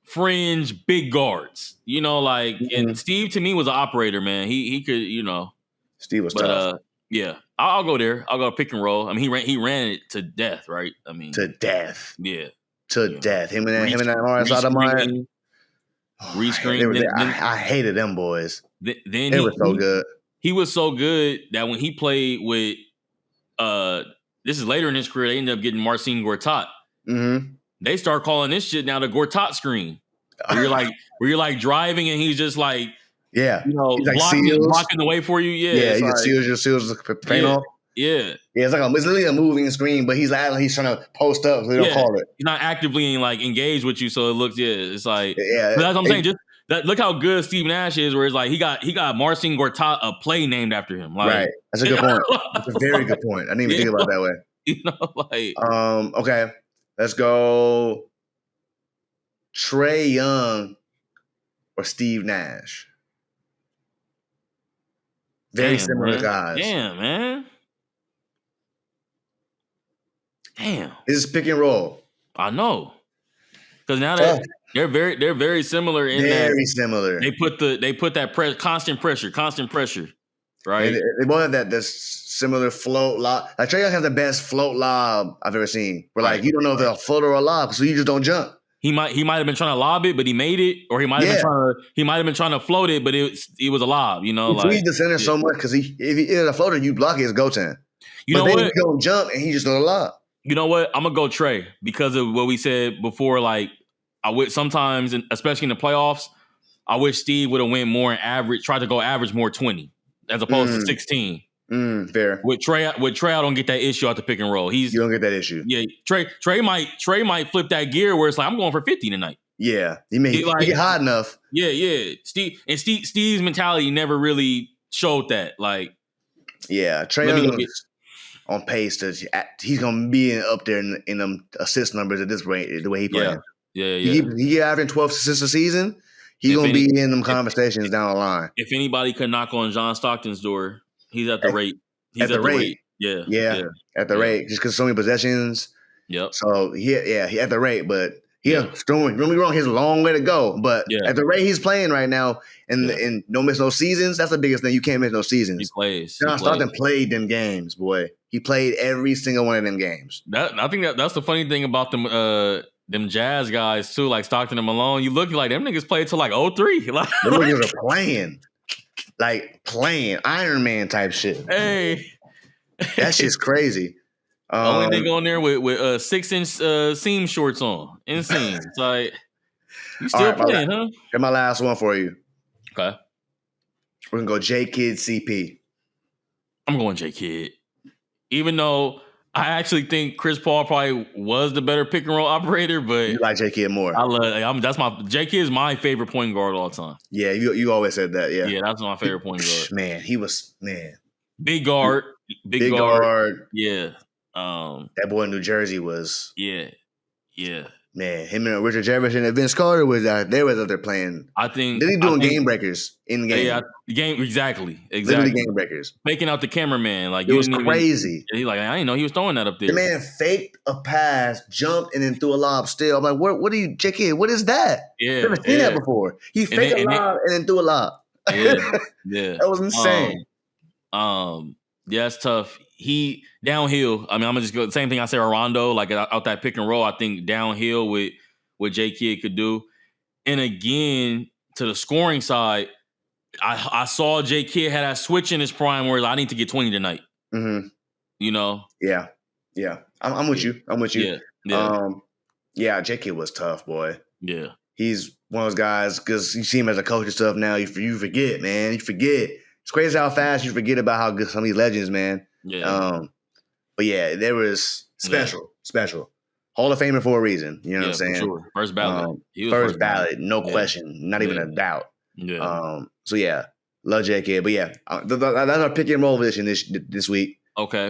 B: fringe big guards. You know, like and Steve to me was an operator, man. He could, you know.
A: Steve was tough.
B: Yeah, I'll go there. I'll go pick and roll. I mean, he ran it to death, right? I mean,
A: to death.
B: Yeah,
A: to death. Him and that Morris out of mine. I hated them boys. They were so good.
B: He was so good that when he played with, this is later in his career, they ended up getting Marcin Gortat.
A: Mm-hmm.
B: They start calling this shit now the Gortat screen. Where you're like driving and he's just like,
A: yeah,
B: you know, like blocking the way for you. Yeah,
A: he just seals the paint off.
B: Yeah,
A: it's literally a moving screen, but he's trying to post up, so they don't call it.
B: He's not actively like engaged with you, so it looks it's like that's what I'm saying. Just look how good Steve Nash is, where it's like he got Marcin Gortat a play named after him. Like,
A: right, that's a good point. That's a very good point. I didn't even think about it that way.
B: You know, like
A: okay, let's go. Trae Young or Steve Nash. Very similar guys.
B: Damn, man. Damn.
A: This is pick and roll.
B: I know. Because now they're very similar in
A: very similar.
B: They put that constant pressure, right?
A: And they both have that similar float lob. Like Trae Young has the best float lob I've ever seen. Where like you don't know if it's a float or a lob, so you just don't jump. He might
B: have been trying to lob it, but he made it, or he might have been trying to float it, but it was a lob. You know,
A: he the center so much because if he is a floater, you block it, it's go time.
B: You know what?
A: He don't jump and he just don't lob.
B: You know what? I'm gonna go Trae because of what we said before. Like I would sometimes, especially in the playoffs, I wish Steve would have went more and tried to go average more 20 as opposed to 16.
A: Fair.
B: With Trae, I don't get that issue out the pick and roll. You
A: don't get that issue.
B: Yeah, Trae might flip that gear where it's like I'm going for 50 tonight.
A: Yeah, he get hot enough.
B: Yeah. Steve's mentality never really showed that. Like,
A: yeah, Trae on pace he's gonna be up there in them assist numbers at this rate the way he plays.
B: Yeah.
A: He averaging 12 assists a season. He's gonna be in them conversations down the line.
B: If anybody could knock on John Stockton's door, he's at the rate. He's
A: at the rate.
B: Yeah.
A: At the rate, just because so many possessions.
B: Yep.
A: So he at the rate, but don't get me wrong, he has a long way to go. But at the rate he's playing right now, and don't miss no seasons. That's the biggest thing. You can't miss no seasons.
B: He plays.
A: John Stockton played them games, boy. He played every single one of them games.
B: I think that's the funny thing about them Jazz guys too, like Stockton and Malone. You look like them niggas played till like 03. Like,
A: them niggas are playing Iron Man type shit.
B: Hey,
A: that shit's crazy.
B: Only they go in there with 6-inch seam shorts on. Insane. It's like you still playing, huh?
A: Here's my last one for you.
B: Okay.
A: We're gonna go J Kidd CP. I'm
B: going J Kidd. Even though I actually think Chris Paul probably was the better pick and roll operator, but
A: you like J Kidd more.
B: J Kidd is my favorite point guard of all time.
A: Yeah, you always said that.
B: Yeah, that's my favorite point guard.
A: Man, he was
B: big guard, big guard. Yeah,
A: that boy in New Jersey was.
B: Yeah.
A: Man, him and Richard Jefferson and Vince Carter was out there playing.
B: I think
A: they doing game breakers in the game.
B: Yeah, exactly.
A: Literally game breakers.
B: Faking out the cameraman, like
A: it was crazy.
B: He's like, I didn't know he was throwing that up there.
A: The man faked a pass, jumped, and then threw a lob. Still, I'm like, what are you, J.K.? What is that?
B: Yeah,
A: never seen that before. He faked a lob and then threw a lob.
B: Yeah,
A: that was insane.
B: Yeah, it's tough. He downhill. I mean, I'm gonna just go the same thing I said. Rondo, like out that pick and roll. I think downhill with what J Kidd could do. And again, to the scoring side, I saw J Kidd had that switch in his prime where I need to get 20 tonight.
A: Mm-hmm.
B: You know?
A: Yeah. I'm with you. Yeah. J Kidd was tough, boy.
B: Yeah.
A: He's one of those guys because you see him as a coach and stuff now. You forget, man. You forget. It's crazy how fast you forget about how good some of these legends, man.
B: Yeah.
A: But yeah, there was special. Hall of Famer for a reason. You know what I'm saying?
B: For sure. First ballot.
A: First ballot, no question, not even a doubt.
B: Yeah.
A: So yeah, love J Kidd. But yeah, that's our pick and roll position this week.
B: Okay.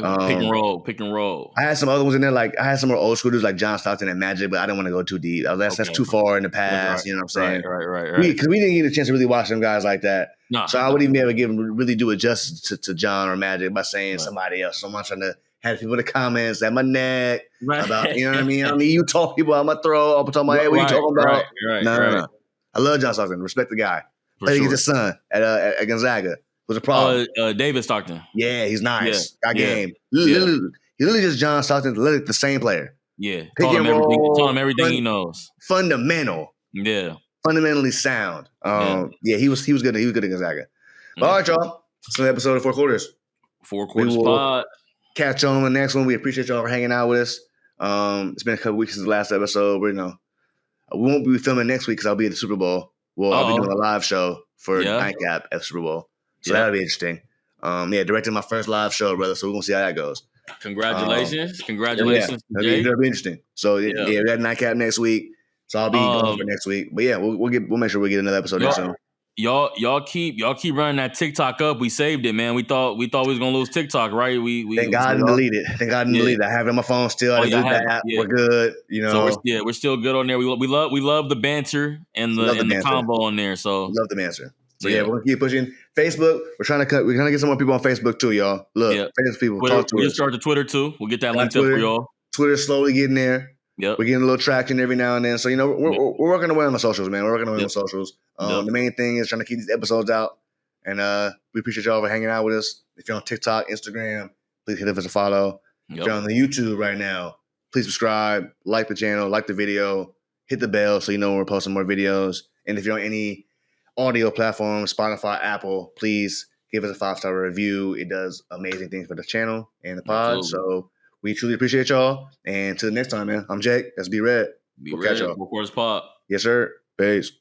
B: Pick and roll.
A: I had some other ones in there, like I had some more old schoolers like John Stockton and Magic, but I didn't want to go too deep. That's too far in the past. You know what I'm saying?
B: Right.
A: Because we didn't get a chance to really watch them guys like that.
B: No,
A: so I wouldn't even be able to really do it justice to John or Magic by saying somebody else. So I'm not trying to Had people in the comments at my neck
B: Right.
A: about, you know what I mean? I mean, you talk people out my throat. I'm talking about, hey, what you talking about? No. I love John Stockton. Respect the guy. Played against his son at Gonzaga. Was a problem.
B: David Stockton.
A: Yeah, he's nice. Got game. Literally, just John Stockton, literally the same player.
B: Yeah. Taught him everything he knows.
A: Fundamental.
B: Yeah.
A: Fundamentally sound. He was good. He was good at Gonzaga. But all right, y'all. It's an episode of Four Quarters.
B: Four Quarters Pod.
A: Catch y'all on the next one. We appreciate y'all for hanging out with us. It's been a couple weeks since the last episode. We won't be filming next week because I'll be at the Super Bowl. Well, I'll be doing a live show for Nightcap at the Super Bowl. So that'll be interesting. Directing my first live show, brother. So we're gonna see how that goes.
B: Congratulations.
A: That'll be interesting. So we got Nightcap next week. So I'll be going for next week. But yeah, we'll make sure we get another episode next soon.
B: Y'all keep running that TikTok up. We saved it, man. We thought we was gonna lose TikTok, right?
A: Thank God I didn't delete it. I have it on my phone still. I didn't delete the app. We're good.
B: So we're still good on there. We love the banter and the combo on there. So
A: love the banter. So we're gonna keep pushing. Facebook, we're trying to get some more people on Facebook too, y'all. Look, Facebook people,
B: Twitter,
A: talk to us.
B: We'll start the Twitter too. We'll get that linked up for y'all.
A: Twitter's slowly getting there.
B: Yep.
A: We're getting a little traction every now and then. So, we're working away on the socials, man. We're working away on the socials. The main thing is trying to keep these episodes out. And we appreciate y'all for hanging out with us. If you're on TikTok, Instagram, please hit us a follow. If you're on the YouTube right now, please subscribe, like the channel, like the video, hit the bell so you know when we're posting more videos. And if you're on any audio platform, Spotify, Apple, please give us a 5-star review. It does amazing things for the channel and the pod. Absolutely. So we truly appreciate y'all. And till the next time, man, I'm Jake. That's B Redd.
B: We'll catch y'all. Four Quarters Pod.
A: Yes, sir. Peace.